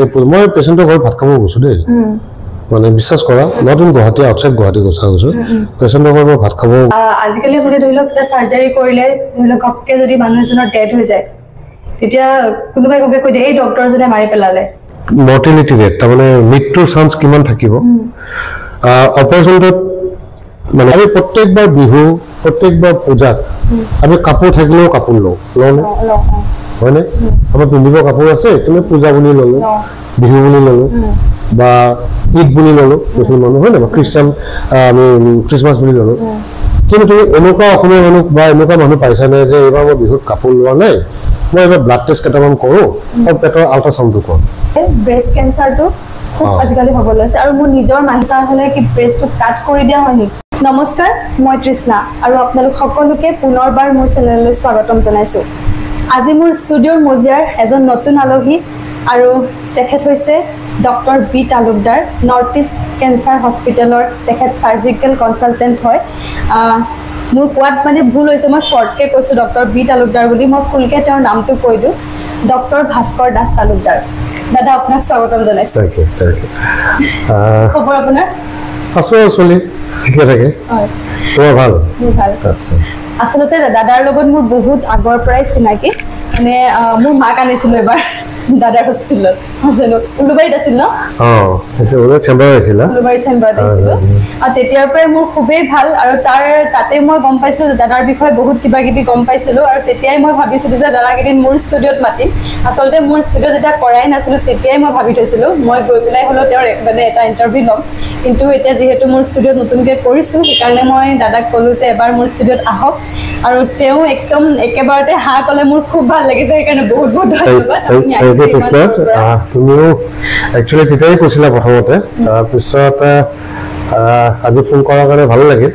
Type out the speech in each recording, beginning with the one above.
গুৱাহাটী মই পেচেণ্টৰ ঘৰত ভাত খাব গৈছো দেই মানে বিশ্বাস কৰা not in Guwahati outside Guwahati কথা কৈছো পেচেণ্টৰ ঘৰত ভাত খাব আজিকালি আপুনি ধৰি লওক এটা চাৰ্জাৰী কৰিলে ধৰি লওক ঘপকে যদি মানুহ এজনৰ ডেথ হৈ যায় তেতিয়া কোনোবাই কবে কৈ দিয়ে এই ডক্টৰজনে মাৰি পেলালে মৰ্টেলিটি ৰেট তাৰমানে মৃত্যুৰ চান্স কিমান থাকিব অপাৰেশ্যনত মানে আমি প্ৰত্যেকবাৰ বিহু প্ৰত্যেকবাৰ পূজাত আমি কাপোৰ থাকিলেও কাপোৰ লওঁ হয়নে আমাৰ পিন্ধিব কাপোৰ আছে কিন্তু পূজা বুলি ল'লো বিহু বুলি ল'লো বা ঈদ বুলি ল'লো মুছলমান হয় না বা খ্ৰীষ্টান আমি খ্ৰীষ্টমাছ বুলি ল'লো কিন্তু তুমি এনেকুৱা অসমীয়া মানুহ বা এনেকুৱা মানুহ পাইছা নে যে এইবাৰ মই বিহুত কাপোৰ লোৱা নাই মই এবাৰ ব্লাড টেষ্ট কেইটামান কৰোঁ আৰু পেটৰ আল্ট্ৰাচাউণ্ডটো কৰোঁ ব্ৰেষ্ট কেঞ্চাৰটো খুব আজিকালি হ'ব লৈছে আৰু মোৰ নিজৰ মাঞ্চাৰ হ'লে কি ব্ৰেষ্টটো কাট কৰি দিয়া হয় নেকি নমস্কাৰ মই তৃষ্ণা আৰু আপোনালোক সকলোকে পুনৰবাৰ মোৰ চেনেললৈ স্বাগতম জনাইছোঁ আজি মোৰ ষ্টুডিঅ'ৰ মজিয়াৰ এজন নতুন আলহী আৰু তেখেত হৈছে doctor B Talukdar North East Cancer হস্পিটেলৰ তেখেত চাৰ্জিকেল কনচালটেণ্ট হয় মোৰ কোৱাত মানে ভুল হৈছে মই শ্বৰ্টকৈ কৈছোঁ ডক্টৰ বি তালুকদাৰ বুলি মই ফুলকৈ তেওঁৰ নামটো কৈ দিওঁ ডক্টৰ ভাস্কৰ দাস তালুকদাৰ দাদা আপোনাক স্বাগতম জনাইছোঁ খবৰ আপোনাৰ আছোঁ চলি ঠিকে থাকে তোমাৰ ভাল মোৰ ভাল আচলতে দাদাৰ লগত মোৰ বহুত আগৰ পৰাই চিনাকি মানে মোৰ মাক আনিছিলোঁ এবাৰ দাদাৰ হস্পিটেলত জানো উলুবাৰীত আছিল ন উলুবাৰী চেম্বাৰত আহিছিলোঁ আৰু তেতিয়াৰ পৰাই মোৰ খুবেই ভাল আৰু তাতে মই গম পাইছিলোঁ যে দাদাৰ বিষয়ে বহুত কিবা কিবি গম পাইছিলোঁ আৰু তেতিয়াই মই ভাবিছিলোঁ যে দাদাক এদিন মোৰ ষ্টুডিঅ'ত মাতিম আচলতে মোৰ ষ্টুডিঅ' যেতিয়া কৰাই নাছিলোঁ তেতিয়াই মই ভাবি থৈছিলোঁ মই গৈ পেলাই হ'লেও তেওঁৰ মানে এটা ইণ্টাৰভিউ ল'ম কিন্তু এতিয়া যিহেতু মোৰ ষ্টুডিঅ'ত নতুনকৈ কৰিছোঁ সেইকাৰণে মই দাদাক ক'লোঁ যে এবাৰ মোৰ ষ্টুডিঅ'ত আহক আৰু তেওঁ একদম একেবাৰতে হাঁ ক'লে মোৰ খুব ভাল লাগিছে সেইকাৰণে বহুত বহুত ধন্যবাদ তুমিও একচুৱেলি তেতিয়াই কৈছিলা প্ৰথমতে তাৰপিছত আজি ফোন কৰাৰ কাৰণে ভাল লাগিল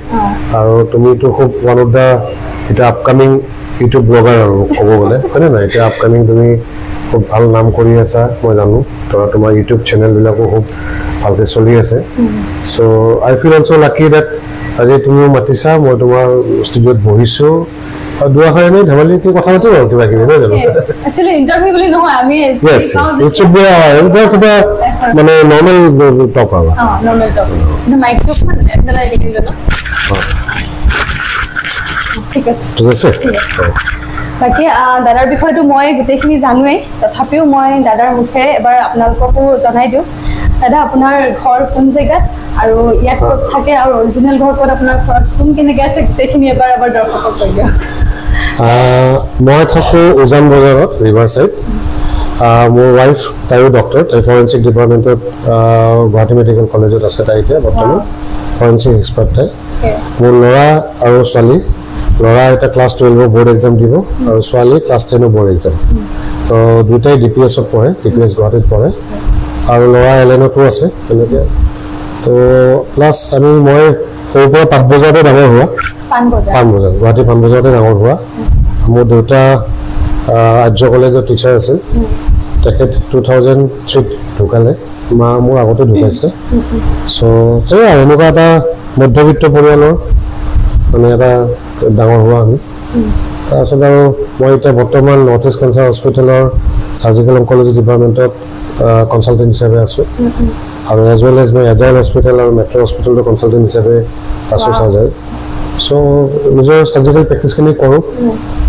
আৰু তুমিতো খুব ওৱান অফ দ্য এতিয়া আপকামিং ইউটিউব ব্লগাৰ আৰু ক'ব গ'লে হয়নে নাই এতিয়া আপকামিং তুমি খুব ভাল নাম কৰি আছা মই জানো তোমাৰ ইউটিউব চেনেলবিলাকো খুব ভালকৈ চলি আছে চ' আই ফিল অলছ' লাকি ডেট আজি তুমিও মাতিছা মই তোমাৰ ষ্টুডিঅ'ত বহিছোঁ আৰু দুআষাৰ এনেই ধেমালি কথা পাতিম আৰু কিবা কিবি নহয় জানো মানে নৰ্মেল টক আৰু ঠিক আছে বাকী দাদাৰ বিষয়টো মই গোটেইখিনি জানোৱেই তথাপিও মই দাদাৰ মুখেৰে এবাৰ আপোনালোককো জনাই দিওঁ দাদা আপোনাৰ ঘৰ কোন জেগাত আৰু ইয়াত ক'ত থাকে আৰু অৰিজিনেল ঘৰ ক'ত আপোনাৰ ঘৰত কোন কেনেকৈ আছে গোটেইখিনি এবাৰ দৰ্শকক কৈ দিয়ক মই থাকোঁ উজান বজাৰত ৰিভাৰ ছাইড মোৰ ৱাইফ তাইও ডক্টৰ তাই ফৰেঞ্চিক ডিপাৰ্টমেণ্টত গুৱাহাটী মেডিকেল কলেজত আছে তাই এতিয়া বৰ্তমান ফৰেঞ্চিক এক্সপাৰ্ট তাই মোৰ ল'ৰা আৰু ছোৱালী ল'ৰা এটা ক্লাছ 12 বৰ্ড এক্সাম দিব আৰু ছোৱালী ক্লাছ 10 বৰ্ড এক্সাম তো দুটাই DPSত পঢ়ে DPS গুৱাহাটীত পঢ়ে আৰু ল'ৰা এলেনতো আছে তেনেকৈ তো প্লাছ মই সৰুৰ পৰা পাণবজাৰতে ডাঙৰ হোৱা পাণবজাৰ গুৱাহাটী পাণবজাৰতে ডাঙৰ হোৱা মোৰ দেউতা আৰ্য কলেজৰ টিচাৰ আছিল তেখেত 2003 ঢুকালে মা মোৰ আগতে ঢুকাইছে চ' সেয়াই আৰু এনেকুৱা এটা মধ্যবিত্ত পৰিয়ালৰ মানে এটা ডাঙৰ হোৱা আমি তাৰপিছত আৰু মই এতিয়া বৰ্তমান নৰ্থ ইষ্ট কেঞ্চাৰ হস্পিটেলৰ চাৰ্জিকেল অংকলজি ডিপাৰ্টমেণ্টত কনচালটেণ্ট হিচাপে আছোঁ আৰু এজ ৱেল এজ মই এজাইল হস্পিটেল আৰু মেট্ৰ' হস্পিটেলৰ কনচালটেণ্ট হিচাপে আছোঁ চাৰ্জাৰী চ' নিজৰ চাৰ্জিকেল প্ৰেক্টিছখিনি কৰোঁ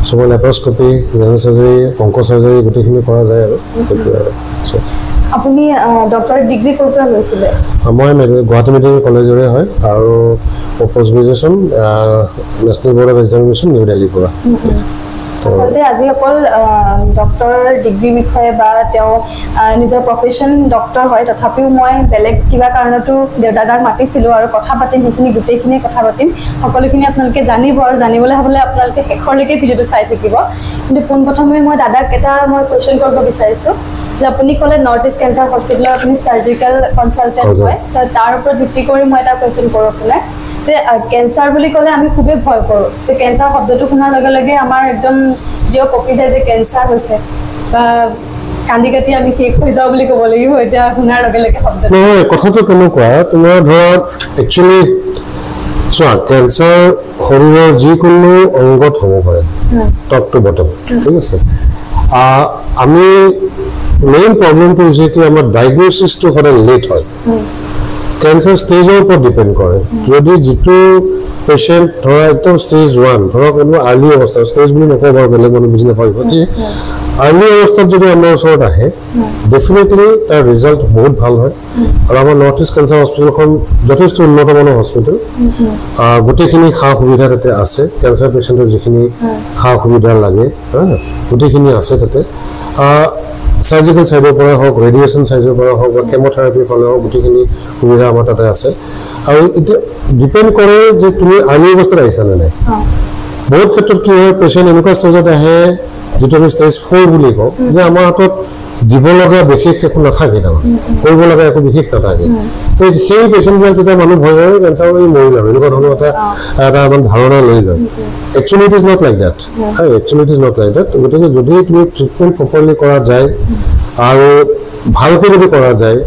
চ' মই লেপাৰস্কপি জেনেৰেল চাৰ্জাৰী অংক চাৰ্জাৰী গোটেইখিনি কৰা যায় আৰু সেইটোৱে আৰু আপুনি ডক্টৰ ডিগ্ৰী ক'ৰ পৰা লৈছিলে মই গুৱাহাটী মেডিকেল কলেজৰে হয় আৰু post graduation national board of examination new দিল্লীৰ পৰা আচলতে আজি অকল ডক্টৰ ডিগ্ৰীৰ বিষয়ে বা তেওঁ নিজৰ প্ৰফেশ্যন ডক্টৰ হয় তথাপিও মই বেলেগ কিবা কাৰণতো দাদাক মাতিছিলোঁ আৰু কথা পাতিম সেইখিনি গোটেইখিনিয়ে কথা পাতিম সকলোখিনি আপোনালোকে জানিব আৰু জানিবলৈ হ'লে আপোনালোকে শেষৰলৈকে ভিডিঅ'টো চাই থাকিব কিন্তু পোনপ্ৰথমে মই দাদাক এটা কুৱেশ্যন কৰিব বিচাৰিছোঁ যে আপুনি ক'লে নৰ্থ ইষ্ট কেঞ্চাৰ হস্পিটেলৰ আপুনি চাৰ্জিকেল কনচালটেণ্ট হয় তাৰ ওপৰত ভিত্তি কৰি মই এটা কুৱেশ্যন কৰোঁ আপোনাক যে কেঞ্চাৰ বুলি ক'লে আমি খুবেই ভয় কৰোঁ যে কেঞ্চাৰ শব্দটো শুনাৰ লগে লগে আমাৰ একদম জিও কপি যায় যে কেঞ্চাৰ হৈছে বা কান্দি কাটি আমি শেষ হৈ যাওঁ বুলি ক'ব লাগিব এতিয়া শুনাৰ লগে লগে শব্দটো নহয় কথাটো কেনেকুৱা তোমাৰ ধৰা একচুৱেলি চোৱা কেঞ্চাৰ শৰীৰৰ যিকোনো অংগত হ'ব পাৰে টপ টু বটম ঠিক আছে আমি মেইন প্ৰব্লেমটো হৈছে কি আমাৰ ডায়াগনচিছটো সদায় লেট হয় কেঞ্চাৰ ষ্টেজৰ ওপৰত ডিপেণ্ড কৰে যদি যিটো পেচেণ্ট ধৰা একদম ষ্টেজ 1 ধৰক কোনো আৰ্লি অৱস্থা ষ্টেজ বুলি নকওঁ বাৰু বেলেগ মানুহ বুজি নাপাব যে আৰ্লি অৱস্থাত যদি আমাৰ ওচৰত আহে ডেফিনেটলি তাৰ ৰিজাল্ট বহুত ভাল হয় আৰু আমাৰ নৰ্থ ইষ্ট কেঞ্চাৰ হস্পিটেলখন যথেষ্ট উন্নত মানৰ হস্পিটেল গোটেইখিনি সা সুবিধা তাতে আছে কেঞ্চাৰ পেচেণ্টৰ যিখিনি সা সুবিধা লাগে গোটেইখিনি আছে তাতে সাৰ্জিকেল সাইডৰ পৰা হওক ৰেডিয়েশ্যন সাইডৰ পৰা হওক বা কেমোথেৰাপিৰ ফালে হওক গোটেইখিনি সুবিধা আমাৰ তাতে আছে আৰু এতিয়া ডিপেণ্ড কৰে যে তুমি আৰ্লি অৱস্থাত আহিছা নে নাই বহুত ক্ষেত্ৰত কি হয় পেচেণ্ট এনেকুৱা ষ্টেজত আহে যিটো আমি ষ্টেজ 4 বুলি কওঁ যে আমাৰ হাতত দিব লগা বিশেষ একো নাথাকে তাৰমানে কৰিব লগা একো বিশেষ নাথাকে তো সেই পেচেণ্টবিলাক যেতিয়া মানুহ ভয় কৰে কেঞ্চাৰ হৈ মৰি যাব এনেকুৱা ধৰণৰ এটা ধাৰণা লৈ লয় actually it is not like that actually it is not like that গতিকে যদি তুমি ট্ৰিটমেণ্ট প্ৰপাৰলি কৰা যায় আৰু ভালকৈ যদি কৰা যায়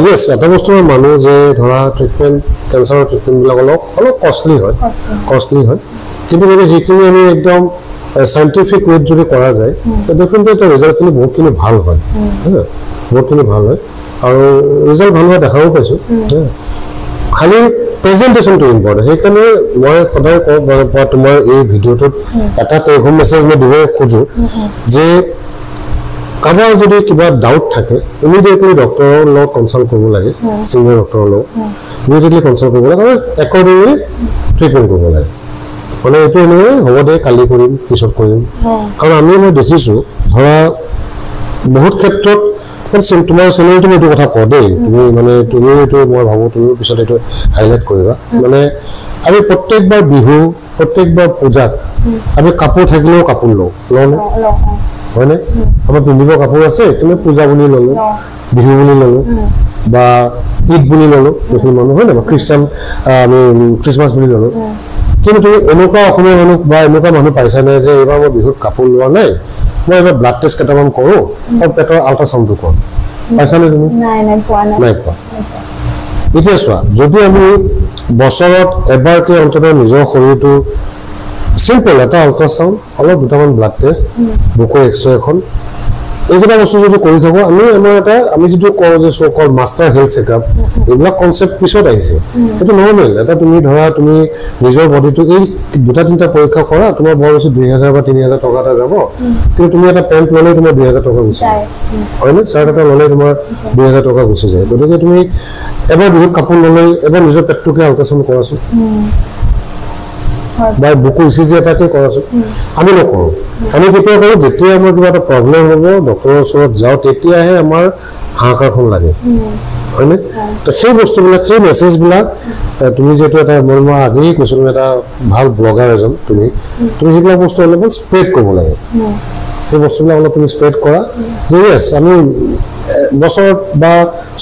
য়েছ এটা বস্তু মানুহ যে ধৰা ট্ৰিটমেণ্ট কেঞ্চাৰৰ ট্ৰিটমেণ্টবিলাক অলপ কষ্টলি হয় কিন্তু যদি সেইখিনি আমি একদম সাইন্টিফিক ৱেত যদি কৰা যায় ডেফিনেটলি তাৰ ৰিজাল্টখিনি বহুতখিনি ভাল হয় বহুতখিনি ভাল হয় আৰু ৰিজাল্ট ভাল হোৱা দেখাও পাইছোঁ খালি প্ৰেজেণ্টেশ্যনটো ইম্পৰ্টেণ্ট সেইকাৰণে মই সদায় কওঁ বা তোমাৰ এই ভিডিঅ'টোত এটা টেক হোম মেছেজ মই দিব খোজোঁ যে কাৰোবাৰ যদি কিবা ডাউট থাকে ইমিডিয়েটলি ডক্টৰৰ লগত কনচাল্ট কৰিব লাগে চিনিয়ৰ ডক্টৰৰ লগত ইমিডিয়েটলি কনচাল্ট কৰিব লাগে আৰু একৰ্ডিংলি ট্ৰিটমেণ্ট কৰিব লাগে মানে এইটো এনেকৈ হ'ব দে কালি কৰিম পিছত কৰিম কাৰণ মই দেখিছোঁ ধৰা বহুত ক্ষেত্ৰত তোমাৰ চেনেলটো এইটো কথা কওঁ দেই তুমি মানে তুমি এইটো মই ভাবোঁ তুমি পিছত এইটো হাইলাইট কৰিবা মানে আমি প্ৰত্যেকবাৰ বিহু প্ৰত্যেকবাৰ পূজাত আমি কাপোৰ থাকিলেও কাপোৰ লওঁ হয়নে আমাৰ পিন্ধিব কাপোৰ আছে কিন্তু পূজা বুলি ল'লোঁ বিহু বুলি ল'লোঁ বা ঈদ বুলি ল'লোঁ মুছলমান হয় নে বা খ্ৰীষ্টান আমি খ্ৰীষ্টমাছ বুলি ল'লোঁ কিন্তু তুমি এনেকুৱা অসমীয়া মানুহ বা এনেকুৱা মানুহ পাইছানে যে এইবাৰ মই বিহুত কাপোৰ লোৱা নাই মই এইবাৰ ব্লাড টেষ্ট কেইটামান কৰোঁ আৰু পেটৰ আল্ট্ৰাচাউণ্ডটো কৰোঁ পাইছানে তুমি নাই পোৱা এতিয়া চোৱা যদি আমি বছৰত এবাৰকে অন্ততঃ নিজৰ শৰীৰটো চিম্পল এটা আল্ট্ৰাচাউণ্ড অলপ দুটামান ব্লাড টেষ্ট বুকুৰ এক্সৰে এখন এইকেইটা বস্তু যদি কৰি থাকোঁ আমি যিটো কওঁ যে চ' কল মাষ্টাৰ হেল্থ চেকআপ এইবিলাক কনচেপ্ট পিছত আহিছে সেইটো নৰ্মেল এটা তুমি ধৰা তুমি নিজৰ বডিটো এই 2-3টা পৰীক্ষা কৰা তোমাৰ বৰ বেছি 2,000 বা 3,000 টকা এটা যাব কিন্তু তুমি এটা পেণ্ট ল'লে তোমাৰ 2,000 টকা গুচি যায় হয়নে চাৰ্ট এটা ল'লে তোমাৰ 2,000 টকা গুচি যায় গতিকে তুমি এবাৰ বিহুত কাপোৰ ল'লে এবাৰ নিজৰ পেটটোকে আল্ট্ৰাচাউণ্ড কৰাচোন বা বুকু ইচিজি এটাকে কৰাচোন আমি নকৰোঁ আমি কেতিয়া কৰোঁ যেতিয়া আমাৰ কিবা এটা প্ৰব্লেম হ'ব ডক্টৰৰ ওচৰত যাওঁ তেতিয়াহে আমাৰ হাহাকাৰখন লাগে হয়নে তো সেই বস্তুবিলাক সেই মেছেজবিলাক তুমি যিহেতু এটা মই আগেই কৈছোঁ তুমি এটা ভাল ব্লগাৰ এজন তুমি সেইবিলাক বস্তু অলপমান স্প্ৰেড কৰিব লাগে সেই বস্তুবিলাক অলপ তুমি স্প্ৰেড কৰা যে য়েছ আমি বছৰত বা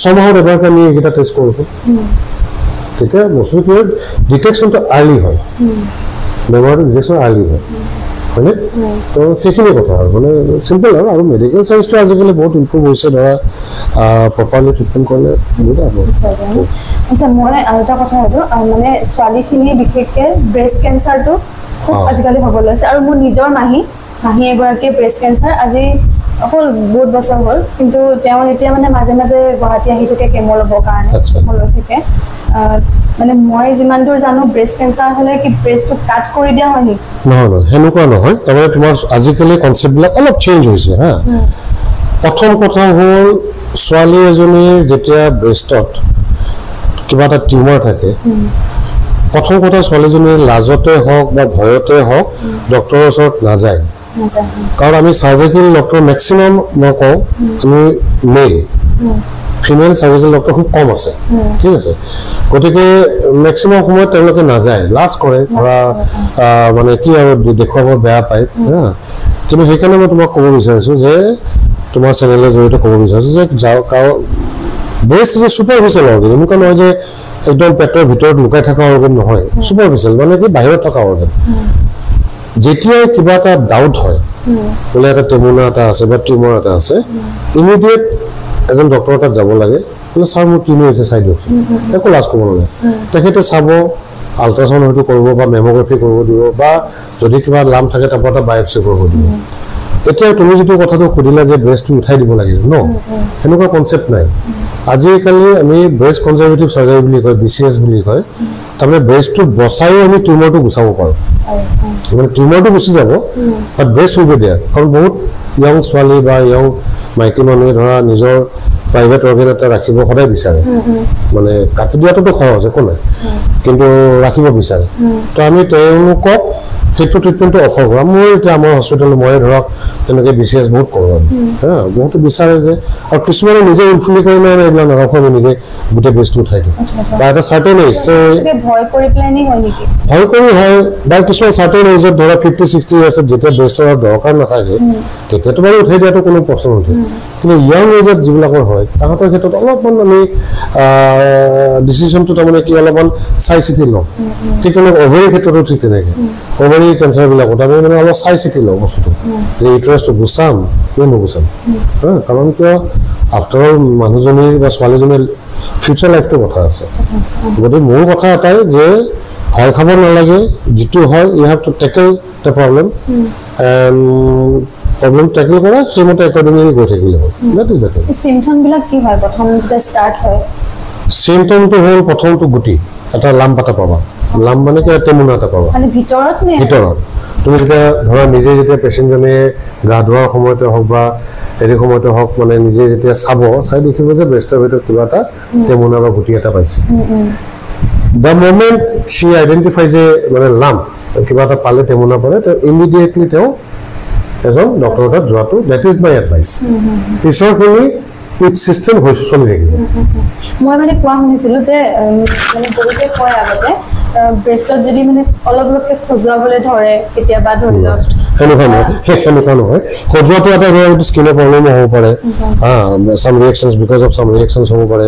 ছমাহত এবাৰকৈ আমি এইকেইটা টেষ্ট কৰিছোঁ তেতিয়া বস্তুটো কি হয় ডিটেকশ্যনটো আৰ্লি হয় বেমাৰটো ডিটেকশ্যন আৰ্লি হয় হয়নে তো সেইখিনি কথা আৰু মানে চিম্পল আৰু মেডিকেল চায়েন্সটো আজিকালি বহুত ইম্প্ৰুভ হৈছে ধৰা প্ৰপাৰলি ট্ৰিটমেণ্ট কৰিলে আচ্ছা মই আৰু এটা কথা হয়তো মানে ছোৱালীখিনি বিশেষকৈ ব্ৰেষ্ট কেঞ্চাৰটো খুব আজিকালি হ'ব লৈছে আৰু মোৰ নিজৰ মাহী এগৰাকী ব্ৰেষ্ট কেঞ্চাৰ আজি হ'ল বহুত বছৰ হ'ল কিন্তু তেওঁ এতিয়া মানে মাজে মাজে গুৱাহাটী আহি থাকে কেমো ল'বৰ কাৰণে কেমো লৈ থাকে মানে মই যিমান দূৰ জানো ব্ৰেষ্ট কেঞ্চাৰ হ'লে কি ব্ৰেষ্টটো কাট কৰি দিয়া হয় নেকি নহয় সেনেকুৱা নহয় তাৰমানে তোমাৰ আজিকালি কনচেপ্টবিলাক অলপ চেঞ্জ হৈছে হা প্ৰথম কথা হ'ল ছোৱালী এজনীৰ যেতিয়া ব্ৰেষ্টত কিবা এটা টিউমাৰ থাকে প্ৰথম কথা ছোৱালীজনীৰ লাজতে হওক বা ভয়তে হওক ডক্টৰৰ ওচৰত নাযায় কাৰণ আমি সাৰ্জিকেল ডক্টৰ মেক্সিমাম মই কওঁ আমি মেল ফিমেল সাৰ্জিকেল ডক্টৰ খুব কম আছে ঠিক আছে গতিকে মেক্সিমাম সময়ত তেওঁলোকে নাযায় লাজ কৰে ধৰা মানে কি আৰু দেখুৱাব বেয়া পায় কিন্তু সেইকাৰণে মই তোমাক ক'ব বিচাৰিছোঁ যে তোমাৰ চেনেলৰ জৰিয়তে ক'ব বিচাৰিছোঁ যে ব্ৰেষ্ট যে ছুপাৰফিচিয়েল অৰ্গেন এনেকুৱা নহয় যে একদম পেটৰ ভিতৰত লুকাই থকা অৰ্গেন নহয় ছুপাৰফিচিয়েল মানে কি বাহিৰত থকা অৰ্গেন যেতিয়াই কিবা এটা ডাউট হয় বোলে এটা টেমুনা এটা আছে বা টিউমাৰ এটা আছে ইমিডিয়েট এজন ডক্টৰৰ তাত যাব লাগে বোলে ছাৰ মোৰ কিনো হৈছে চাই দিয়কচোন একো লাজ কৰিব নালাগে তেখেতে চাব আল্ট্ৰাচাউণ্ড হয়তো কৰিব বা মেম'গ্ৰাফি কৰিব দিব বা যদি কিবা লাম থাকে তাৰপৰা এটা বায়'পচি কৰিব দিব এতিয়া তুমি যিটো কথাটো সুধিলা যে ব্ৰেষ্টটো উঠাই দিব লাগিব ন সেনেকুৱা কনচেপ্ট নাই আজিকালি আমি ব্ৰেষ্ট কনজাৰভেটিভ চাৰ্জাৰী বুলি কয় BCS বুলি কয় তাৰমানে ব্ৰেষ্টটো বচাইও আমি টিউমাৰটো গুচাব পাৰোঁ মানে টিউমাৰটো গুচি যাব বাট ব্ৰেষ্ট উইল বি দেয়াৰ কাৰণ বহুত ইয়ং ছোৱালী বা ইয়ং মাইকী মানুহে ধৰা নিজৰ প্ৰাইভেট অৰ্গেন এটা ৰাখিব সদায় বিচাৰে মানে কাটি দিয়াটোতো সহজ একো নাই কিন্তু ৰাখিব বিচাৰে তো আমি তেওঁলোকক সেইটো ট্ৰিটমেণ্টটো অফাৰ কৰা মোৰ এতিয়া আমাৰ হস্পিটেলত মই ধৰক তেনেকৈ BCS বহুত কৰোঁ হা বহুতে বিচাৰে যে আৰু কিছুমানে নিজে উলফুলি কৰি নাই এইবিলাক নাৰাখোঁ আমি নিজে গোটেই ব্ৰেষ্টটো উঠাই দিওঁ বা এটা চাৰ্টেন এজ ভয় কৰি প্লেনিং হয় নেকি ভয় কৰি হয় বা কিছুমান চাৰ্টেন এজত ধৰা 50-60 ইয়াৰ্ছত যেতিয়া ব্ৰেষ্টৰ দৰকাৰ নাথাকে তেতিয়াতো বাৰু উঠাই দিয়াটো কোনো প্ৰশ্ন নুঠে কিন্তু য়াং এজত যিবিলাকৰ হয় তাহাঁতৰ ক্ষেত্ৰত অলপমান আমি ডিচিশ্যনটো তাৰমানে কি অলপমান চাই চিতি লওঁ ঠিক তেনেকৈ অভাৰীৰ ক্ষেত্ৰতো ঠিক তেনেকৈ অভাৰী কেঞ্চাৰবিলাকত আমি মানে অলপ চাই চিতি লওঁ বস্তুটো যে ইউটেৰাছটো গুচাম নে নুগুচাম হা কাৰণ কিয় আফটাৰ অল মানুহজনীৰ বা ছোৱালীজনীৰ ফিউচাৰ লাইফটো কথা আছে গতিকে মোৰ কথা এটাই যে ভয় খাব নালাগে যিটো হয় you have to tackle the problem problem tackle কৰা সেইমতে একাডেমিক গৈ থাকিলে হ'ল দেট ইজ দ্য থিং চিমটমবিলাক কি হয় প্ৰথম যেতিয়া ষ্টাৰ্ট হয় চিমটমটো হ'ল প্ৰথমটো গুটি এটা লাম্প এটা পাবা লাম্প মানে কি টেমুনা এটা পাবা মানে ভিতৰত তুমি যেতিয়া ধৰা নিজে যেতিয়া পেচেণ্টজনে গা ধোৱাৰ সময়তে হওক বা হেৰি সময়তে হওক মানে নিজে যেতিয়া চাই দেখিব যে ব্ৰেষ্টৰ ভিতৰত কিবা এটা টেমুনা বা গুটি এটা পাইছে দ্য মোমেণ্ট শ্বি আইডেণ্টিফাইজ এ মানে লাম্প কিবা এটা পালে টেমুনা পালে তেওঁ ইমিডিয়েটলি তেওঁ এজন ডক্টৰৰ তাত যোৱাটো দেট ইজ মাই এডভাইচ পিছৰখিনি উইথ চিষ্টেম চলি থাকিব মই মানে কোৱা শুনিছিলোঁ যে মানে বহুতে কয় আগতে ব্ৰেষ্টত যদি মানে অলপ অলপকৈ খজুৱাবলৈ ধৰে কেতিয়াবা ধৰি লওক সেনেকুৱা নহয় খজুৱাটো এটা স্কিনৰ প্ৰব্লেম হ'ব পাৰে চাম ৰিয়েকশ্যনছ বিকজ অফ চাম ৰিয়েকশ্যনছ হ'ব পাৰে